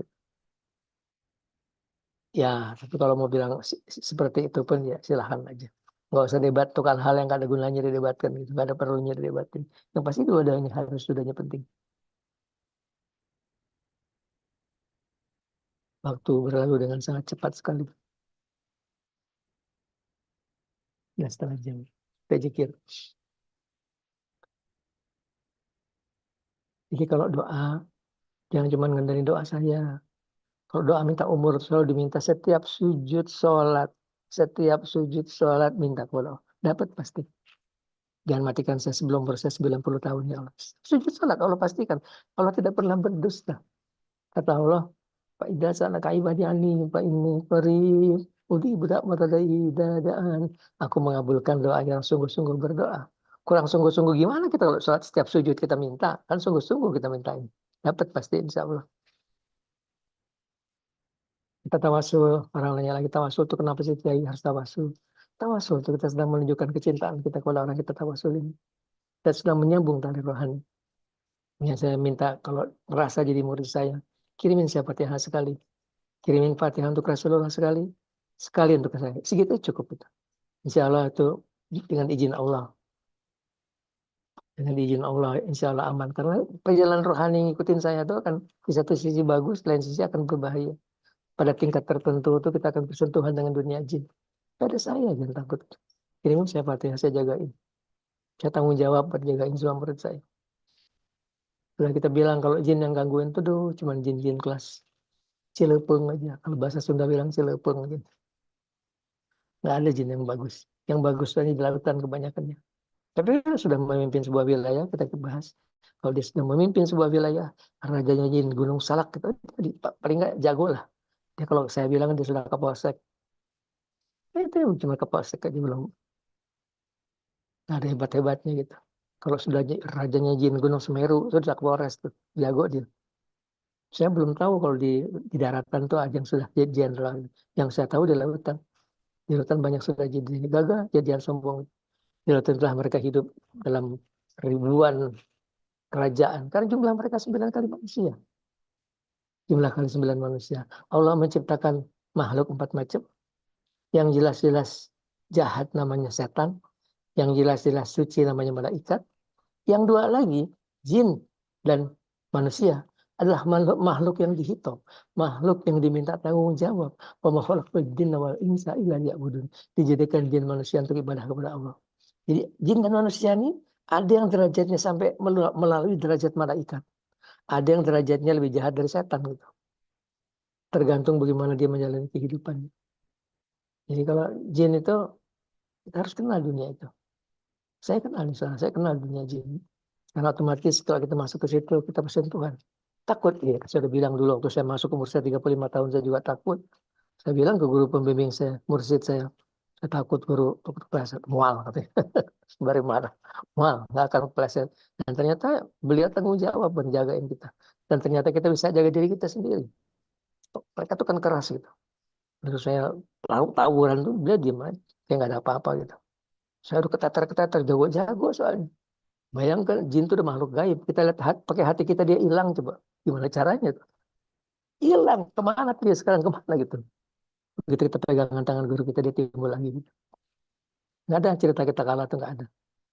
Speaker 1: Ya, tapi kalau mau bilang seperti itu pun ya silahkan aja. Nggak usah debat tuh hal yang nggak ada gunanya didebatkan gitu. Nggak ada perlunya didebatin. Yang pasti dua-duanya harus sudahnya penting. Waktu berlalu dengan sangat cepat sekali. Ya, setengah jam. Kita zikir. Jadi kalau doa, jangan cuma ngandelin doa saya. Kalau doa minta umur, selalu diminta setiap sujud sholat. Setiap sujud sholat minta kepada Allah. Dapat pasti. Jangan matikan saya sebelum proses 90 tahun ya Allah. Sujud sholat Allah pastikan. Allah tidak pernah berdusta. Kata Allah, Pak Ida sana kaibadi ani, Pak ini peri, udi budak matadai dadaan. Aku mengabulkan doa yang sungguh-sungguh berdoa. Kurang sungguh-sungguh gimana kita kalau sholat setiap sujud kita minta? Kan sungguh-sungguh kita minta ini. Dapat pasti insya Allah. Kita tawasul, orang nanya lagi tawasul itu kenapa sih Kiai harus tawasul? Tawasul itu kita sedang menunjukkan kecintaan kita kepada orang kita tawasul ini. Kita sedang menyambung tali rohani. Ya, saya minta kalau merasa jadi murid saya, kirimin saya Fatihah sekali. Kirimin Fatihah untuk Rasulullah sekali. Sekali untuk saya. Segitu cukup itu. Insya Allah itu dengan izin Allah. Dengan izin Allah, insya Allah aman. Karena perjalanan rohani ngikutin saya itu akan di satu sisi bagus, lain sisi akan berbahaya. Pada tingkat tertentu itu kita akan bersentuhan dengan dunia jin. Ada saya, jangan takut. Kirimin saya Fatihah, saya jagain. Saya tanggung jawab buat jagain semua murid saya. Setelah kita bilang kalau jin yang gangguin itu cuma jin-jin kelas Cilepeng aja. Kalau bahasa Sunda bilang Cilepeng gitu. Nggak ada jin yang bagus. Yang bagus hanya di lautan kebanyakannya. Tapi dia sudah memimpin sebuah wilayah, kita bahas. Kalau dia sudah memimpin sebuah wilayah, rajanya jin Gunung Salak, itu paling nggak jago lah. Dia kalau saya bilang dia sudah kapolsek. Itu cuma kapolsek aja belum. Nggak ada hebat-hebatnya gitu. Kalau sudah rajanya jin Gunung Semeru, itu sudah kapolres tuh. Jago dia. Saya belum tahu kalau di daratan tuh ada yang sudah jadi jenderal. Yang saya tahu di lautan. Di lautan banyak sudah jadi gagah, jadian sombong. Di lautan telah mereka hidup dalam ribuan kerajaan. Karena jumlah mereka 9 kali manusia. Jumlah kali 9 manusia. Allah menciptakan makhluk 4 macam. Yang jelas-jelas jahat namanya setan. Yang jelas-jelas suci namanya malaikat. Yang dua lagi, jin dan manusia adalah makhluk yang dihitung, makhluk yang diminta tanggung jawab. Dijadikan jin manusia untuk ibadah kepada Allah. Jadi jin dan manusia ini ada yang derajatnya sampai melalui derajat malaikat. Ada yang derajatnya lebih jahat dari setan gitu. Tergantung bagaimana dia menjalani kehidupan. Jadi kalau jin itu kita harus kenal dunia itu. Saya kenal misalnya, saya kenal dunia jin. Karena otomatis kalau kita masuk ke situ kita bersentuhan. Takut ya, saya udah bilang dulu waktu saya masuk umur saya 35 tahun saya juga takut. Saya bilang ke guru pembimbing saya, mursyid saya takut guru kepleset. Mual katanya. Sembari marah. Mual, nggak akan kepleset. Dan ternyata beliau tanggung jawab menjagain kita. Dan ternyata kita bisa jaga diri kita sendiri. Mereka tuh kan keras gitu. Terus saya tawuran tuh dia diem aja. Kayak nggak ada apa-apa gitu. Saya udah keteter-keteter, jago-jago soalnya. Bayangkan jin itu udah makhluk gaib. Kita lihat pakai hati kita dia hilang coba. Gimana caranya tuh? Hilang. Kemana tuh dia sekarang kemana gitu? Begitu kita pegangan tangan guru kita dia timbul lagi gitu. Nggak ada cerita kita kalah tuh nggak ada.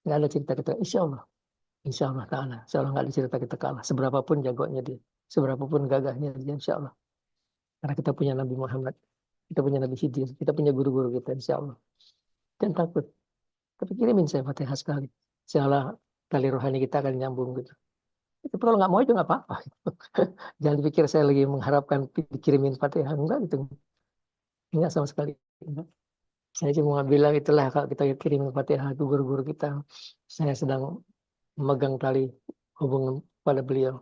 Speaker 1: Nggak ada cerita kita. Insya Allah Taala. Insya Allah nggak ada cerita kita kalah. Seberapapun jagonya dia. Seberapapun gagahnya dia. Insya Allah. Karena kita punya Nabi Muhammad. Kita punya Nabi Khidir. Kita punya guru-guru kita. Insya Allah. Jangan takut. Tapi kirimin saya Fatihah sekali. Insya Allah tali rohani kita akan nyambung gitu. Tapi kalau nggak mau itu nggak apa-apa. Jangan dipikir saya lagi mengharapkan dikirimin Fatihah. Enggak gitu. Enggak sama sekali. Enggak. Saya cuma bilang itulah kalau kita kirimin Fatihah ke guru-guru kita. Saya sedang memegang tali hubungan pada beliau.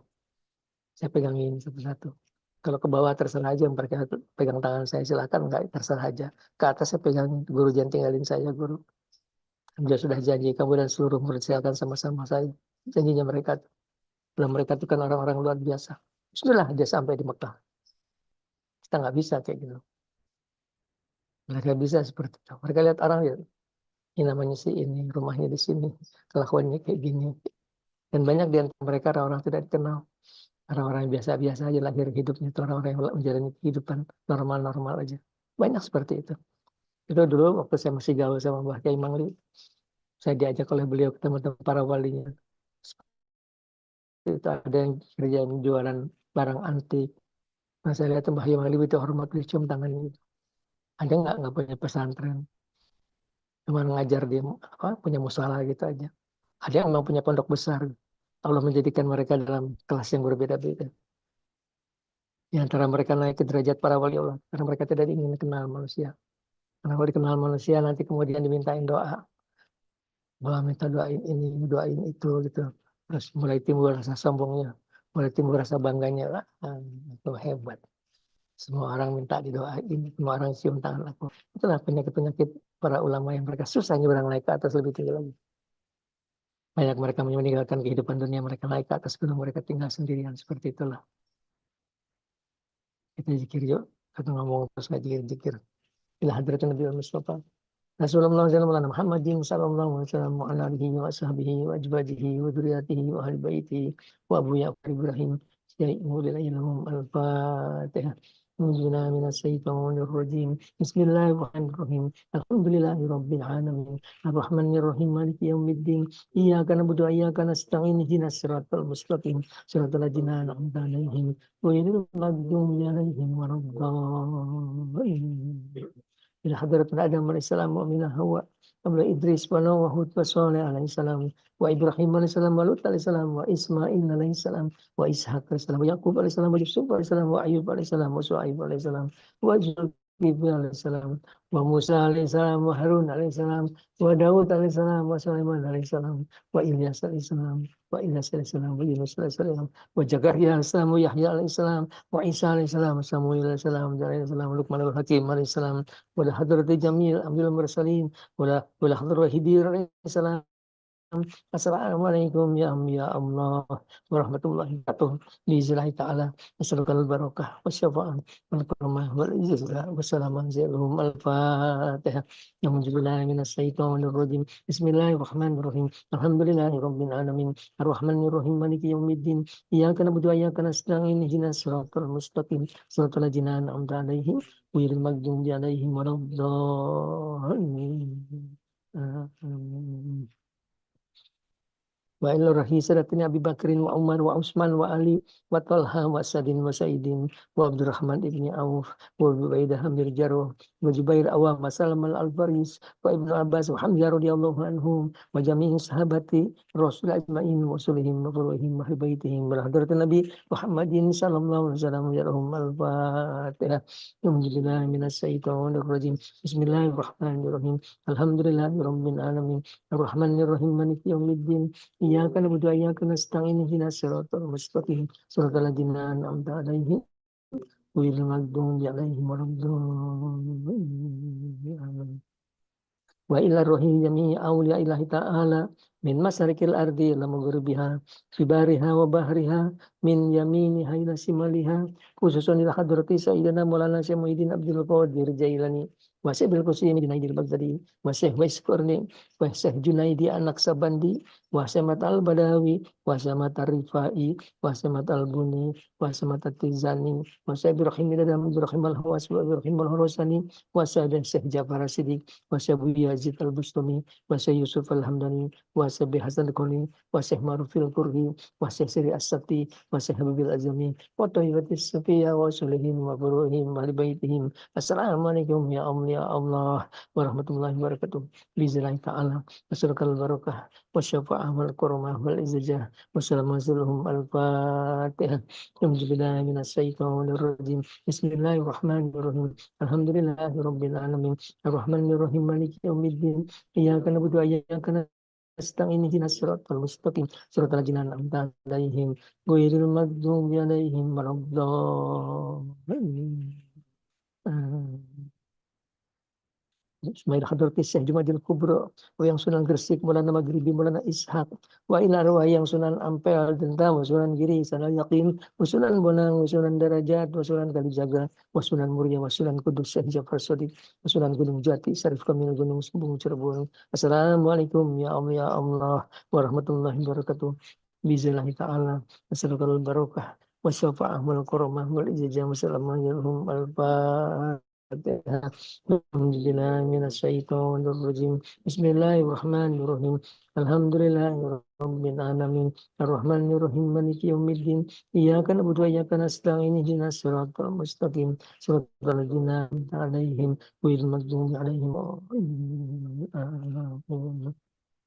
Speaker 1: Saya pegangin satu-satu. Kalau ke bawah terserah aja mereka pegang tangan saya silakan enggak terserah aja. Ke atas saya pegang guru jangan tinggalin saya guru. Dia sudah janji kamu dan seluruh murid saya akan sama-sama saya. Janjinya mereka. Dan mereka itu kan orang-orang luar biasa. Bismillah dia sampai di Mekah. Kita nggak bisa kayak gitu. Mereka bisa seperti itu. Mereka lihat orang ya, ini namanya si ini, rumahnya di sini, kelakuannya kayak gini. Dan banyak di antara mereka orang-orang tidak dikenal. Orang-orang yang biasa-biasa aja lahir hidupnya itu orang-orang yang menjalani kehidupan normal-normal aja. Banyak seperti itu. Itu dulu waktu saya masih gaul sama Mbah Kiai Mangli, saya diajak oleh beliau ke teman-teman para walinya. Itu ada yang kerjaan jualan barang antik. Nah, saya lihat Mbah Kiai Mangli itu hormat dicium tangannya. Ada nggak punya pesantren? Cuma ngajar dia apa, punya musola gitu aja. Ada yang memang punya pondok besar. Allah menjadikan mereka dalam kelas yang berbeda-beda. Di antara mereka naik ke derajat para wali Allah. Karena mereka tidak ingin kenal manusia. Karena kalau dikenal manusia nanti kemudian dimintain doa. Bahwa minta doain ini, doain itu gitu. Terus mulai timbul rasa sombongnya. Mulai timbul rasa bangganya. Itu hebat. Semua orang minta didoain. Semua orang cium tangan aku. Itulah penyakit-penyakit para ulama yang mereka susah nyebrang naik ke atas lebih tinggi lagi. Banyak mereka meninggalkan kehidupan dunia mereka naik ke atas gunung mereka tinggal sendirian seperti itulah. Kita zikir yuk. Kita ngomong terus nggak zikir. Ila hadratin Nabi Mustafa. Rasulullah SAW Muhammadin sallallahu alaihi wasallam wa ala alihi wa sahbihi wa ajbadihi wa dzurriyyatihi wa ahli baitihi wa Abu Ya'fur Ibrahim syai'u lillahi al-Fatihah. Nuzulna minas syaitanir rajim. Bismillahirrahmanirrahim. Alhamdulillahi rabbil alamin. Arrahmanir rahim. Maliki yaumiddin. Iyyaka na'budu wa iyyaka nasta'in. Ihdinas siratal mustaqim. Siratal ladzina an'amta 'alaihim ghairil maghdubi 'alaihim waladdallin. إلى حضرة آدم عليه السلام ومن هو قبل إدريس ونوح وهود وصالح عليه السلام وإبراهيم عليه السلام ولوط عليه السلام وإسماعيل عليه السلام وإسحاق عليه السلام ويعقوب عليه السلام ويوسف عليه السلام وأيوب عليه السلام وشعيب عليه السلام وزكريا عليه السلام وموسى عليه السلام وهارون عليه السلام وداود عليه السلام وسليمان عليه السلام وإلياس عليه السلام وإلياس عليه السلام ويونس عليه السلام وزكريا عليه السلام ويحيى عليه السلام وعيسى عليه السلام وصموئيل عليه السلام وجعل عليه السلام ولقمان الحكيم عليه السلام ولا حضرة جميع الأنبياء المرسلين ولا حضرة هدير عليه السلام Assalamualaikum ya Allah warahmatullahi wabarakatuh. Biiznillah ta'ala. Nasalukal barakah wa syafa'an wal karamah wal izzah wa salaman zilhum al-fatihah. Alhamdulillah minas syaitonir rajim. Bismillahirrahmanirrahim. Alhamdulillahi rabbil alamin. Ar-Rahmanir Rahim. Maliki yaumiddin. Iyyaka na'budu wa iyyaka nasta'in. Ihdinas siratal mustaqim. Siratal ladzina an'amta 'alaihim ghairil maghdubi 'alaihim waladdallin. Amin. Wa ila rahi sadatina Abi Bakrin wa Umar wa Utsman wa Ali wa Talha wa Sadin wa Saidin wa Abdurrahman ibni Auf wa Ubaidah bin Jarrah wa Jubair Awam wa Salman al-Faris wa Ibnu Abbas wa Hamzah radhiyallahu anhum wa jami'i sahabati Rasul ajma'in wa sulihim wa furuhim wa baitihim wa hadratin Nabi Muhammadin sallallahu alaihi wasallam ya lahum al-Fatihah. Alhamdulillah minas syaitonir rajim. Bismillahirrahmanirrahim. Alhamdulillahirabbil alamin. Ar-Rahmanir Rahim. Maliki yaumiddin. Iyyaka na'budu wa iyyaka nasta'in ihdinas siratal mustaqim siratal ladzina an'amta 'alaihim ghairil maghdubi 'alaihim waladdallin. Wa ila rohi jami'i awliya ilahi ta'ala min masarikil ardi ila maghribiha fi bariha wa bahriha min yaminiha ila simaliha khususan ila hadrati sayyidina Maulana Syekh Muhyiddin Abdul Qadir Jailani wa Syekh Bil Qusimi Junaidi al-Baghdadi wa Syekh Wais Qarni wa Syekh Junaidi An-Naqsabandi wa Syekh Al-Badawi wa Syekh Rifai wa Syekh Al-Buni wa Syekh At-Tizani wa Syekh Ibrahim Ibrahim Al-Hawas wa Ibrahim Al-Horasani wa Syekh Jafar Siddiq wa Syekh Yazid Al-Bustami wa Syekh Yusuf Al-Hamdani wa Syekh Hasan Al-Qani wa Syekh Marufil Qurhi wa Syekh Siri As-Sabti wa Syekh Habibil Azami wa Thayyibatis Safiya wa Sulihim wa Furuhim wa Baitihim. Assalamualaikum ya Allah warahmatullahi wabarakatuh. Biiznillah ta'ala. Nasalukal barakah wa syafa'ah wal karamah wal izzah wa salamun al-Fatihah. Alhamdulillah minas syaitonir rajim. Bismillahirrahmanirrahim. Alhamdulillahi rabbil alamin. Ar-Rahmanir Rahim. Maliki yaumiddin. Iyyaka na'budu wa iyyaka nasta'in ihdinas siratal mustaqim siratal ladzina an'amta 'alaihim ghairil maghdubi 'alaihim waladdallin. Ismail Hadrati Syekh Jumadil Kubro wa yang Sunan Gresik Maulana Maghribi Maulana Ishaq wa ila arwah yang Sunan Ampel Dentam wa Sunan Giri Sanal Yakin wa Sunan Bonang wa Sunan Darajat wa Sunan Kalijaga wa Sunan Muria wa Sunan Kudus Syekh Jafar Shadiq wa Sunan Gunung Jati Syarif Kamil Gunung Sumbung Cirebon. Assalamualaikum ya Allah warahmatullahi wabarakatuh. Biiznillah ta'ala. Nasalukal barakah wa syafa'ah wal karamah wal ijazah wa salamun al-Fatihah. Alhamdulillah minas syaitonir rajim. Bismillahirrahmanirrahim. Alhamdulillahirabbil alamin. Ar-Rahmanir Rahim. Maliki yaumiddin. Iyyaka na'budu wa iyyaka nasta'in ihdinas siratal mustaqim siratal ladzina an'amta 'alaihim ghairil maghdubi 'alaihim waladdallin.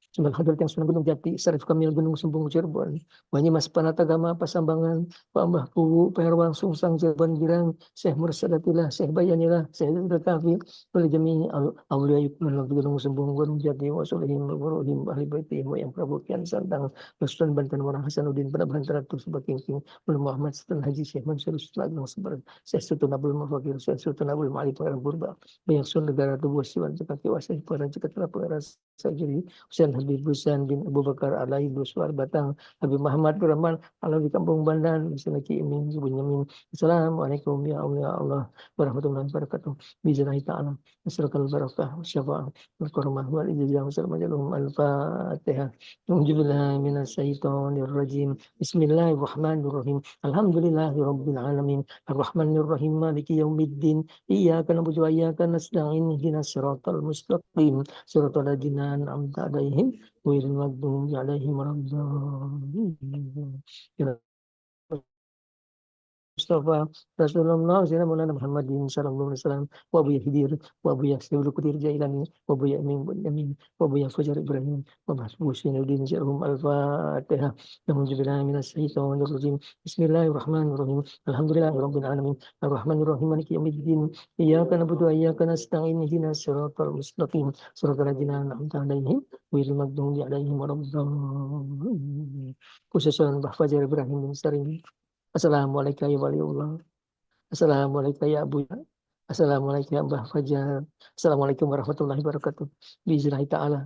Speaker 1: Sembah hadrat yang Sunan Gunung Jati, Syarif Kamil Gunung Sumbung Cirebon, Wanyi Mas Panatagama Pasambangan, Pak Mbah Pugu, Perwang Sungsang Cirebon Girang, Syekh Mursadatillah, Syekh Bayanillah, Syekh Abdul Kafi, oleh jami Aulia Yukman Gunung Sumbung Gunung Jati, Wasolihim, Warohim, Ahli Baitihim, Yang Prabu Kian Santang, Sultan Banten Warang Hasanuddin, pada Banten Ratu Sebagai King, Ulama Muhammad Sultan Haji Syekh Mansur Sultan Agung Sebar, Syekh Sultan Abdul Mufakir, Syekh Sultan Abdul Malik Pengarang Purba, Banyak Sun Negara Tubuh Siwan, Cekat Kiwasai, Pengarang Cekat Pengarang Sajiri, Husain Habib Husain bin Abu Bakar Alai Buswar Batang Habib Muhammad Rahman Alawi Kampung Bandan Misalaki Imin Bunyamin. Assalamualaikum ya Allah warahmatullahi wabarakatuh. Biiznillah ta'ala. Nasalukal barakah wa syafa'ah wal karamah wal ijazah wa salamun al-Fatihah. Alhamdulillah minas syaitonir rajim. Bismillahirrahmanirrahim. Alhamdulillahi rabbil alamin. Ar-Rahmanir Rahim. Maliki yaumiddin. Iyyaka na'budu wa iyyaka nasta'in ihdinas siratal mustaqim siratal ladzina an'amta 'alaihim ghairil maghdubi 'alaihim waladdallin. Mustafa Rasulullah Sayyidina Maulana Muhammadin sallallahu alaihi wasallam wa Abu Yahdir wa Abu Yasir Qutir Jailani wa Abu Yamin bin Yamin wa Abu Fajar Ibrahim wa Mahbub Syainuddin Syarhum Al-Fatihah. Alhamdulillah minas syaitonir rajim. Bismillahirrahmanirrahim. Alhamdulillahirabbil alamin. Ar-Rahmanir Rahim. Maliki yaumiddin. Iyyaka na'budu wa iyyaka nasta'in ihdinas siratal mustaqim siratal ladzina an'amta 'alaihim ghairil maghdubi 'alaihim waladdallin. Khususan Mbah Fajar Ibrahim bin Sarim. Assalamualaikum ya waliullah. Assalamualaikum ya Abu ya. Assalamualaikum ya Mbah Fajar. Assalamualaikum warahmatullahi wabarakatuh. Biiznillah ta'ala.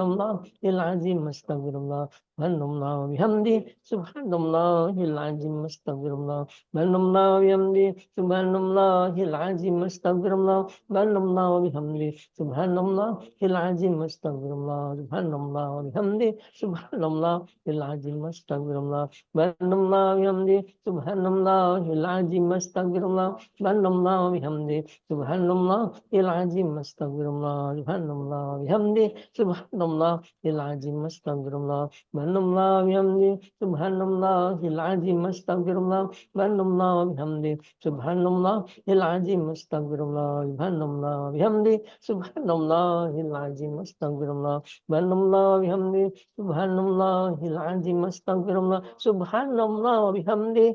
Speaker 1: subhanallahil azim astaghfirullah subhanallah wa bihamdi subhanallahil azim astaghfirullah subhanallah wa bihamdi subhanallahil azim astaghfirullah subhanallah wa bihamdi subhanallahil azim astaghfirullah subhanallah wa bihamdi subhanallahil azim astaghfirullah subhanallah wa bihamdi subhanallahil azim astaghfirullah subhanallah wa bihamdi subhanallahil azim astaghfirullah subhanallah wa bihamdi subhanallahil azim astaghfirullah subhanallah wa bihamdi subhanallahil azim astaghfirullah subhanallah wa bihamdi subhanallahil azim astaghfirullah subhanallah wa bihamdi subhanallahil azim astaghfirullah subhanallah wa bihamdi subhanallahil azim astaghfirullah subhanallah wa bihamdi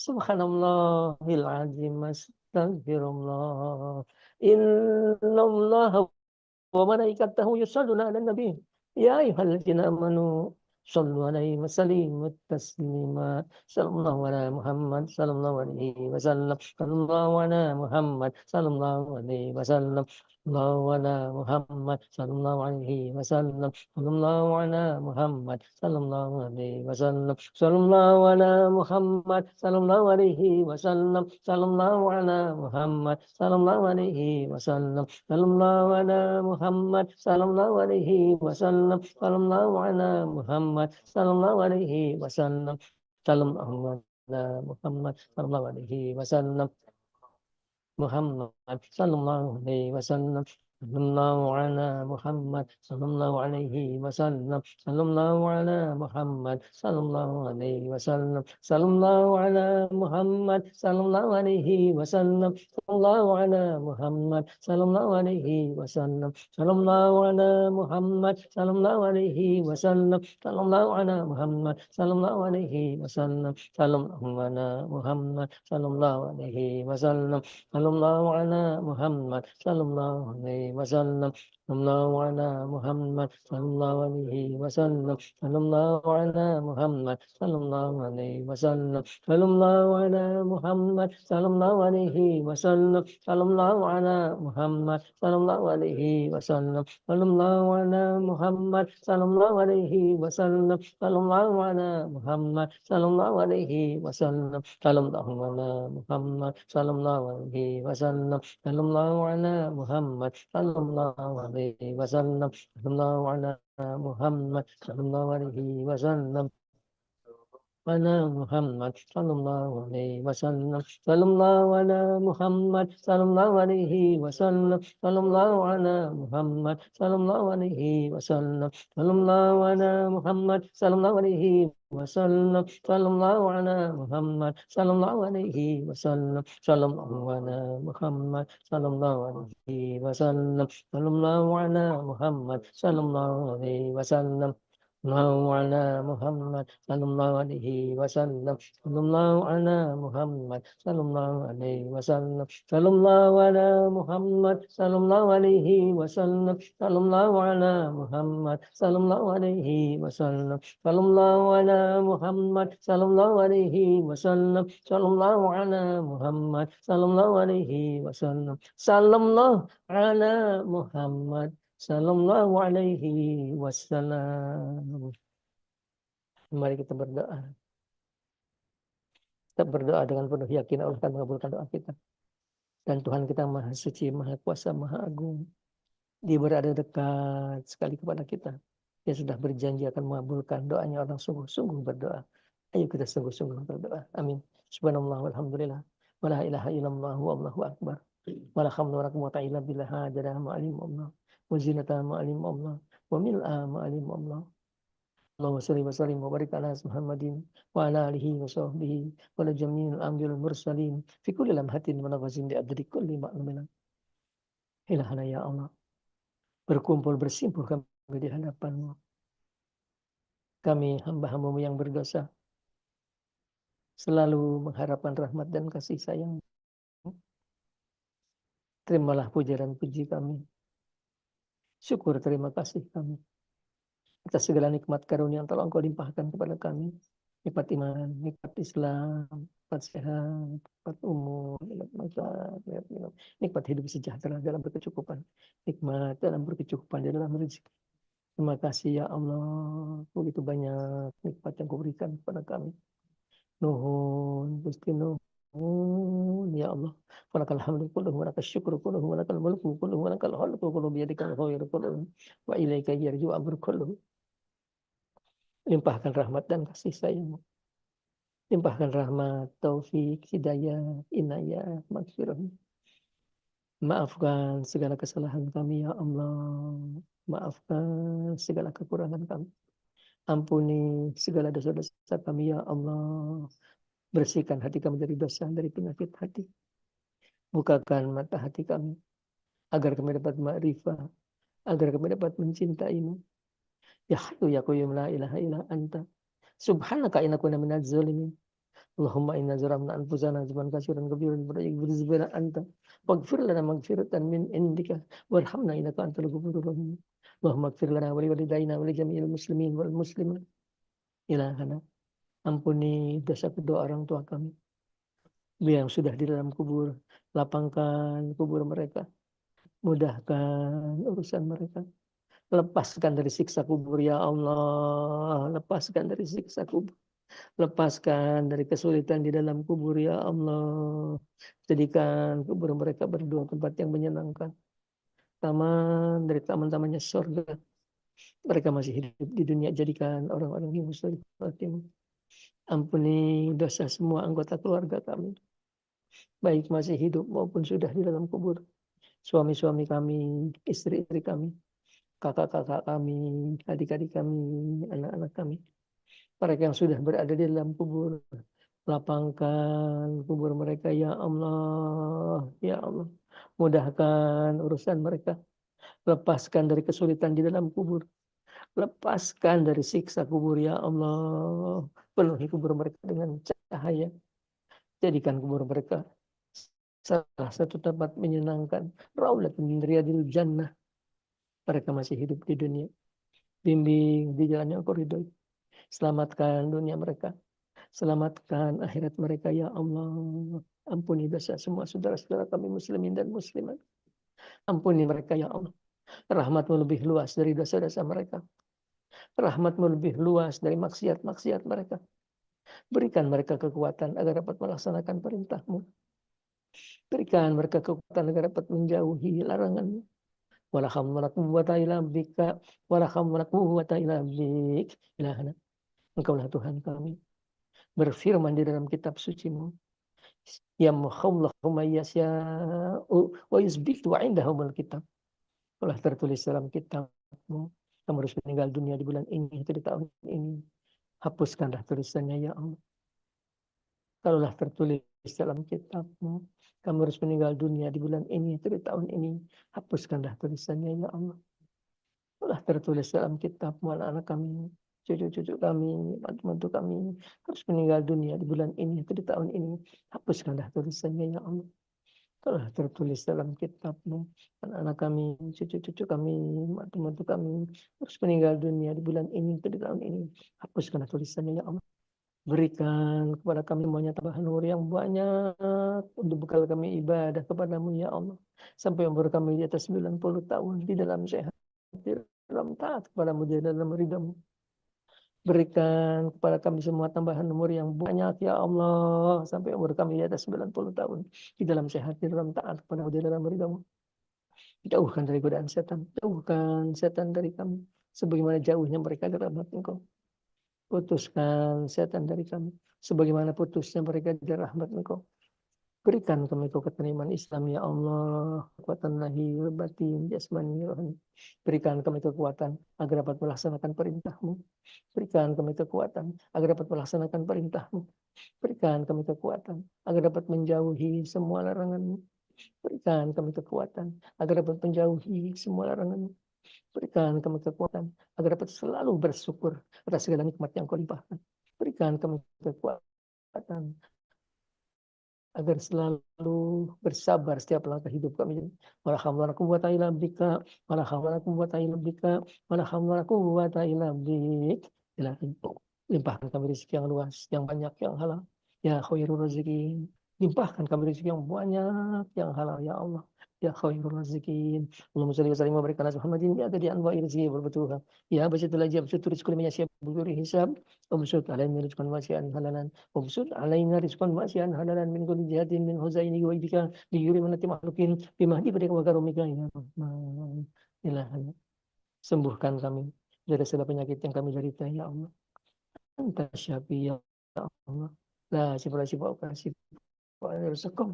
Speaker 1: subhanallahil azim astaghfirullah innallaha wa malaikatahu yusholluna 'alan nabi ya ayyuhalladzina amanu shallu 'alaihi wa sallimu taslima sallallahu ala Muhammad sallallahu alaihi wasallam sallallahu ala Muhammad sallallahu alaihi wasallam sallallahu ala Muhammad sallallahu alaihi wasallam sallallahu ala Muhammad sallallahu alaihi wasallam sallallahu ala Muhammad sallallahu alaihi wasallam sallallahu ala Muhammad sallallahu alaihi wasallam sallallahu ala Muhammad sallallahu alaihi wasallam sallallahu ala Muhammad sallallahu alaihi wasallam sallallahu ala Muhammad sallallahu alaihi wasallam Muhammad sallallahu alaihi wasallam sallallahu ala Muhammad sallallahu alaihi wasallam sallallahu ala Muhammad sallallahu alaihi wasallam sallallahu ala Muhammad sallallahu alaihi wasallam sallallahu ala Muhammad sallallahu alaihi wasallam sallallahu ala Muhammad sallallahu alaihi wasallam sallallahu ala Muhammad sallallahu alaihi wasallam sallallahu ala Muhammad sallallahu alaihi wasallam sallallahu ala Muhammad sallallahu alaihi wasallam sallallahu ala Muhammad sallallahu alaihi wasallam sallallahu ala Muhammad sallallahu alaihi wasallam sallallahu ala Muhammad sallallahu alaihi wasallam sallallahu ala Muhammad sallallahu alaihi wasallam sallallahu ala Muhammad sallallahu alaihi wasallam sallallahu ala Muhammad sallallahu alaihi wasallam sallallahu ala Muhammad sallallahu alaihi wasallam sallallahu ala Muhammad sallallahu alaihi wasallam sallallahu ala Muhammad sallallahu alaihi wasallam ala Muhammad sallallahu alaihi wasallam sallallahu ala Muhammad sallallahu alaihi wasallam sallallahu ala Muhammad sallallahu alaihi wasallam sallallahu ala Muhammad sallallahu alaihi wasallam sallallahu ala Muhammad sallallahu alaihi wasallam sallallahu ala Muhammad sallallahu alaihi wasallam sallallahu ala Muhammad sallallahu alaihi wasallam sallallahu ala Muhammad sallallahu alaihi wasallam sallallahu ala Muhammad sallallahu alaihi wasallam sallallahu ala Muhammad sallallahu alaihi wasallam sallallahu ala Muhammad sallallahu alaihi wasallam sallallahu ala Muhammad sallallahu alaihi wasallam sallallahu ala Muhammad sallallahu alaihi wasallam sallallahu ala Muhammad sallallahu alaihi wasallam. Mari kita berdoa. Kita berdoa dengan penuh yakin Allah akan mengabulkan doa kita. Dan Tuhan kita Maha Suci, Maha Kuasa, Maha Agung. Dia berada dekat sekali kepada kita. Dia sudah berjanji akan mengabulkan doanya orang sungguh-sungguh berdoa. Ayo kita sungguh-sungguh berdoa. Amin. Subhanallah walhamdulillah. Wala ilaha illallah wallahu akbar. Wala hamdu wala quwwata illa billah hajada ma'alim Allah. Wazinata ma'alim Allah wa mil'a ma'alim Allah. Allahumma shalli wa sallim wa barik ala Muhammadin wa ala alihi wa sahbihi wa ala jami'il anbiya'il mursalin fi kulli lamhatin wa nafasin bi adri kulli ma'lumin. Ilahana ya Allah, berkumpul bersimpul kami di hadapan-Mu. Kami hamba-hamba-Mu yang berdosa selalu mengharapkan rahmat dan kasih sayang. Terimalah puja dan puji kami. Syukur terima kasih kami atas segala nikmat karunia yang telah Engkau limpahkan kepada kami. Nikmat iman, nikmat Islam, nikmat sehat, nikmat umur, nikmat manfaat, nikmat hidup sejahtera dalam berkecukupan, nikmat dalam berkecukupan dalam rezeki, Terima kasih ya Allah, begitu banyak nikmat yang kau berikan kepada kami. Nuhun, Gusti Nuhun, ya Allah. Walakal hamdu kulluhu, walakal syukru kulluhu, walakal mulku kulluhu, walakal khalqu kulluhu, biyadikal khairu kulluhu, wa ilaika yarji'u amru kulluhu. Limpahkan rahmat dan kasih sayang. Limpahkan rahmat, taufik, hidayah, inayah, maghfirah. Maafkan segala kesalahan kami ya Allah. Maafkan segala kekurangan kami. Ampuni segala dosa-dosa kami ya Allah. Bersihkan hati kami dari dosa, dari penyakit hati. Bukakan mata hati kami agar kami dapat ma'rifah, agar kami dapat mencintaimu. Ya Hayyu ya Qayyum la ilaha illa anta. Subhanaka inna kunna minadz zalimin. Allahumma inna zalamna anfusana zulman katsiran kabiran wa la yaghfiru anta. Waghfir lana maghfiratan min indika warhamna innaka antal ghafurur rahim. Allahumma ighfir lana wa li walidayna wa li jami'il muslimin wal muslimat. Ilahana, ampuni dosa kedua orang tua kami yang sudah di dalam kubur. Lapangkan kubur mereka, mudahkan urusan mereka. Lepaskan dari siksa kubur ya Allah. Lepaskan dari siksa kubur. Lepaskan dari kesulitan di dalam kubur ya Allah. Jadikan kubur mereka berdua tempat yang menyenangkan. Taman dari taman-tamannya surga. Mereka masih hidup di dunia, jadikan orang-orang yang muslim. Ampuni dosa semua anggota keluarga kami, baik masih hidup maupun sudah di dalam kubur. Suami-suami kami, istri-istri kami, kakak-kakak kami, adik-adik kami, anak-anak kami. Mereka yang sudah berada di dalam kubur, lapangkan kubur mereka ya Allah, ya Allah. Mudahkan urusan mereka. Lepaskan dari kesulitan di dalam kubur. Lepaskan dari siksa kubur ya Allah. Penuhi kubur mereka dengan cahaya. Jadikan kubur mereka salah satu tempat menyenangkan. Raulatun min riyadil jannah. Mereka masih hidup di dunia. Bimbing di jalan yang kau ridhoi. Selamatkan dunia mereka. Selamatkan akhirat mereka ya Allah. Ampuni dosa semua saudara-saudara kami muslimin dan muslimat. Ampuni mereka ya Allah. Rahmat-Mu lebih luas dari dosa-dosa mereka. Rahmat-Mu lebih luas dari maksiat-maksiat mereka. Berikan mereka kekuatan agar dapat melaksanakan perintah-Mu. Berikan mereka kekuatan agar dapat menjauhi larangan-Mu. Wala haula wala quwwata illa bika, wala haula wala quwwata illa bik. Ilahana, Engkaulah Tuhan kami. Berfirman di dalam kitab suci-Mu, yamhullahu may yasya'u wa yusbitu 'indahumul kitab. Telah tertulis dalam kitab-Mu, kamu harus meninggal dunia di bulan ini atau di tahun ini. Hapuskanlah tulisannya ya Allah. Kalaulah tertulis dalam kitab-Mu, kamu harus meninggal dunia di bulan ini atau di tahun ini. Hapuskanlah tulisannya ya Allah. Telah tertulis dalam kitab-Mu, anak-anak kami, cucu-cucu kami, mantu-mantu kami harus meninggal dunia di bulan ini atau di tahun ini. Hapuskanlah tulisannya ya Allah. Telah tertulis dalam kitab-Mu, anak-anak kami, cucu-cucu kami, mantu-mantu kami harus meninggal dunia di bulan ini atau di tahun ini. Hapuskanlah tulisannya ya Allah. Berikan kepada kami semuanya tambahan umur yang banyak untuk bekal kami ibadah kepada-Mu ya Allah. Sampai umur kami di atas 90 tahun di dalam sehat, di dalam taat kepada-Mu, di dalam ridha-Mu. Berikan kepada kami semua tambahan umur yang banyak ya Allah. Sampai umur kami di atas 90 tahun di dalam sehat, di dalam taat kepada-Mu, di dalam ridha-Mu. Jauhkan dari godaan setan. Jauhkan setan dari kami. Sebagaimana jauhnya mereka dari rahmat Engkau. Putuskan setan dari kami, sebagaimana putusnya mereka dari rahmat Engkau. Berikan kami kekuatan iman Islam ya Allah, kekuatan lahir, batin, jasmani, rohani. Berikan kami kekuatan agar dapat melaksanakan perintah-Mu. Berikan kami kekuatan agar dapat melaksanakan perintah-Mu. Berikan kami kekuatan agar dapat menjauhi semua larangan-Mu. Berikan kami kekuatan agar dapat menjauhi semua larangan-Mu. Berikan kami kekuatan agar dapat selalu bersyukur atas segala nikmat yang Kau limpahkan. Berikan kami kekuatan agar selalu bersabar setiap langkah hidup kami. Wala haula wala quwwata illa bika, wala haula wala quwwata illa bika, wala haula wala quwwata illa bik. Limpahkan kami rezeki yang luas, yang banyak, yang halal. Ya khairur rezekin. Limpahkan kami rezeki yang banyak, yang halal ya Allah. يا خير الرازقين اللهم صل وسلم وبارك على محمد يا ذي الأنواع رزقه والفتوحة يا بسط الأجيال بسط رزق من يشاء بغير حساب وبسط علينا رزقا واسعا حلالا وبسط علينا رزقا واسعا حلالا من كل جهة من هزائن ويدك ليري منة مخلوقين بمهدي بدك وكرمك يا رحمن ilahana sembuhkan kami dari segala penyakit yang kami derita ya Allah anta syafi ya Allah la sifat operasi ورزقكم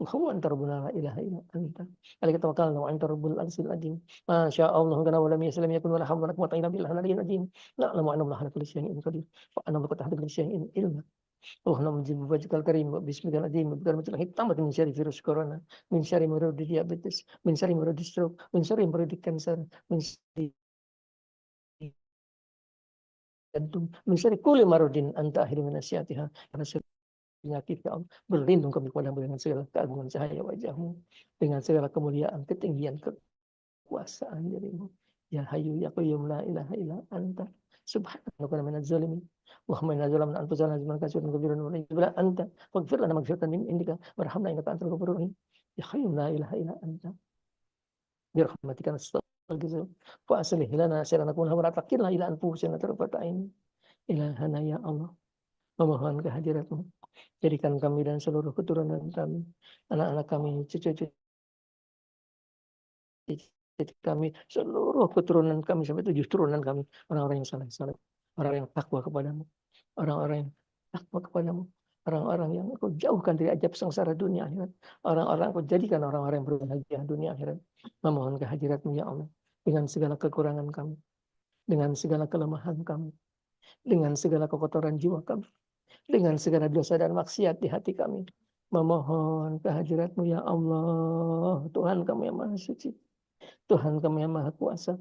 Speaker 1: وهو أنت ربنا لا إله إلا أنت عليك توكلنا وأنت رب العرش العظيم ما شاء الله كان ولم يسلم يكن ولا حول ولا قوة إلا بالله العلي العظيم نعلم أن الله على كل شيء قدير وأن الله تحت كل شيء علما اللهم نجيب وجهك الكريم بسم الله العظيم بكلمة الحكمة من شر فيروس كورونا من شر مرض diabetes من شر مرض stroke من شر مرض kanker من شر jantung من شر كل مرض أنت أهل من أشيائها penyakit ya Allah. Berlindung kami kepadamu dengan segala keagungan cahaya wajahmu. Dengan segala kemuliaan, ketinggian, kekuasaan dirimu. Ya Hayyu ya Qayyum la ilaha illa anta. Subhanaka wa minaz zalimin. Wa inna zalamna anfusana zulman katsiran katsiran wa la ilaha anta. Faghfir lana maghfiratan min indika warhamna innaka antal ghafurur rahim. Ya Hayyu la ilaha illa anta. Birahmatika nastaghfiruka wa aslih lana sha'nana kullahu wa la takilna ila anfusina tarfata ain. Ilahana ya Allah. Memohon kehadiratmu. Jadikan kami dan seluruh keturunan kami, anak-anak kami, cucu-cucu kami, seluruh keturunan kami sampai 7 turunan kami, orang-orang yang saleh-saleh, orang yang takwa kepadamu, orang-orang yang takwa kepadamu, orang-orang yang Engkau jauhkan dari ajab sengsara dunia akhirat, orang-orang Engkau jadikan orang-orang yang berbahagia dunia akhirat. Memohon kehadiratmu ya Allah, dengan segala kekurangan kami, dengan segala kelemahan kami, dengan segala kekotoran jiwa kami, dengan segala dosa dan maksiat di hati kami. Memohon kehadirat-Mu ya Allah, Tuhan kami yang Maha Suci, Tuhan kami yang Maha Kuasa,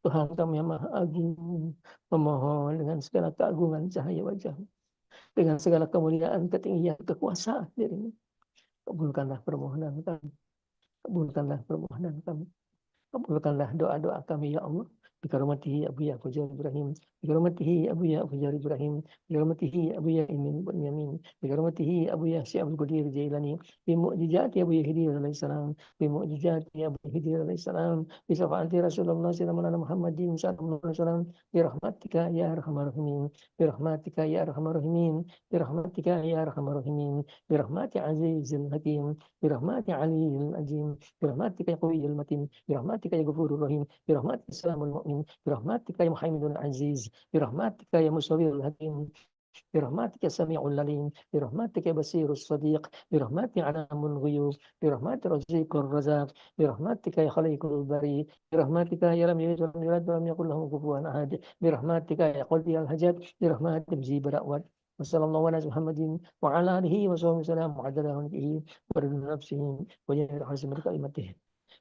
Speaker 1: Tuhan kami yang Maha Agung. Memohon dengan segala keagungan cahaya wajah-Mu, dengan segala kemuliaan, ketinggian, kekuasaan diri-Mu. Kabulkanlah permohonan kami, kabulkanlah permohonan kami. Kabulkanlah doa-doa kami ya Allah. Bikaramatihi Abu Ya Fajar Ibrahim, bikaramatihi Abu Ya Fajar Ibrahim, bikaramatihi Abu Ya Imin bin Yamin, bikaramatihi Abu Ya Syabul Qadir Jailani, bimu'jizati Abu Ya Hidir alaihi salam, bimu'jizati Abu Ya Hidir alaihi salam, bisafaati Rasulullah sallallahu Muhammadin sallallahu alaihi wasallam, birahmatika ya arhamar rahimin, birahmatika ya arhamar rahimin, birahmatika ya arhamar rahimin, birahmati azizil hakim, birahmati aliyil azim, birahmatika ya qawiyul matin, برحمتك يا غفور رحيم برحمتك السلام المؤمن برحمتك يا محمد العزيز برحمتك يا مصور الحكيم برحمتك يا سميع العليم برحمتك يا بصير الصديق برحمتك علام الغيوب برحمتك رزيق الرزاق برحمتك يا خليق البريء برحمتك يا لم يلد ولم يولد ولم يكن له كفوا احد برحمتك يا قلبي الحجاب برحمتك مجيب الدعوات وصلى الله على محمد وعلى اله وصحبه وسلم وعدد خلقه ورضا نفسه وجنة حسن كلمته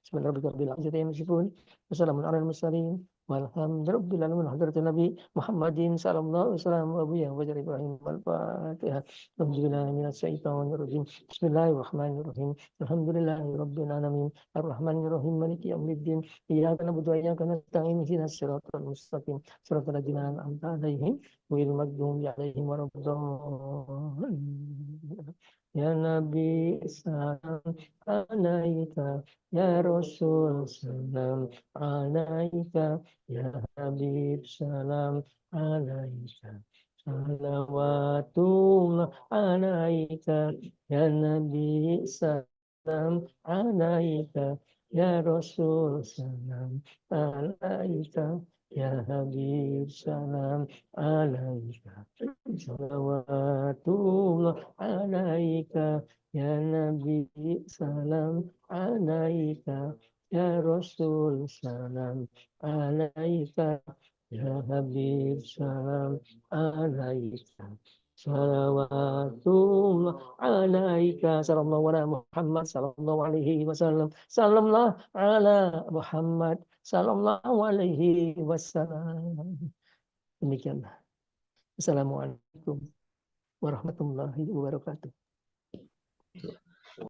Speaker 1: بسم الله رب العزة عما يصفون وسلام على المرسلين والحمد لله رب العالمين حضرة النبي محمد صلى الله عليه وسلم وأبيه وجر إبراهيم والفاتحة أعوذ بالله من الشيطان الرجيم بسم الله الرحمن الرحيم الحمد لله رب العالمين الرحمن الرحيم مالك يوم الدين إياك نعبد وإياك نستعين اهدنا الصراط المستقيم صراط الذين أنعمت عليهم غير المغضوب عليهم ولا الضالين يا نبي السلام عليك يا رسول سلام عليك يا حبيب سلام عليك صلوات الله عليك يا نبي سلام عليك يا رسول سلام عليك يا حبيب سلام عليك صلوات الله عليك يا نبي سلام عليك يا رسول سلام عليك يا حبيب سلام عليك صلوات الله عليك صلى الله على محمد صلى الله عليه وسلم صلى الله على محمد صلى الله عليه وسلم. Demikianlah. Assalamualaikum warahmatullahi wabarakatuh.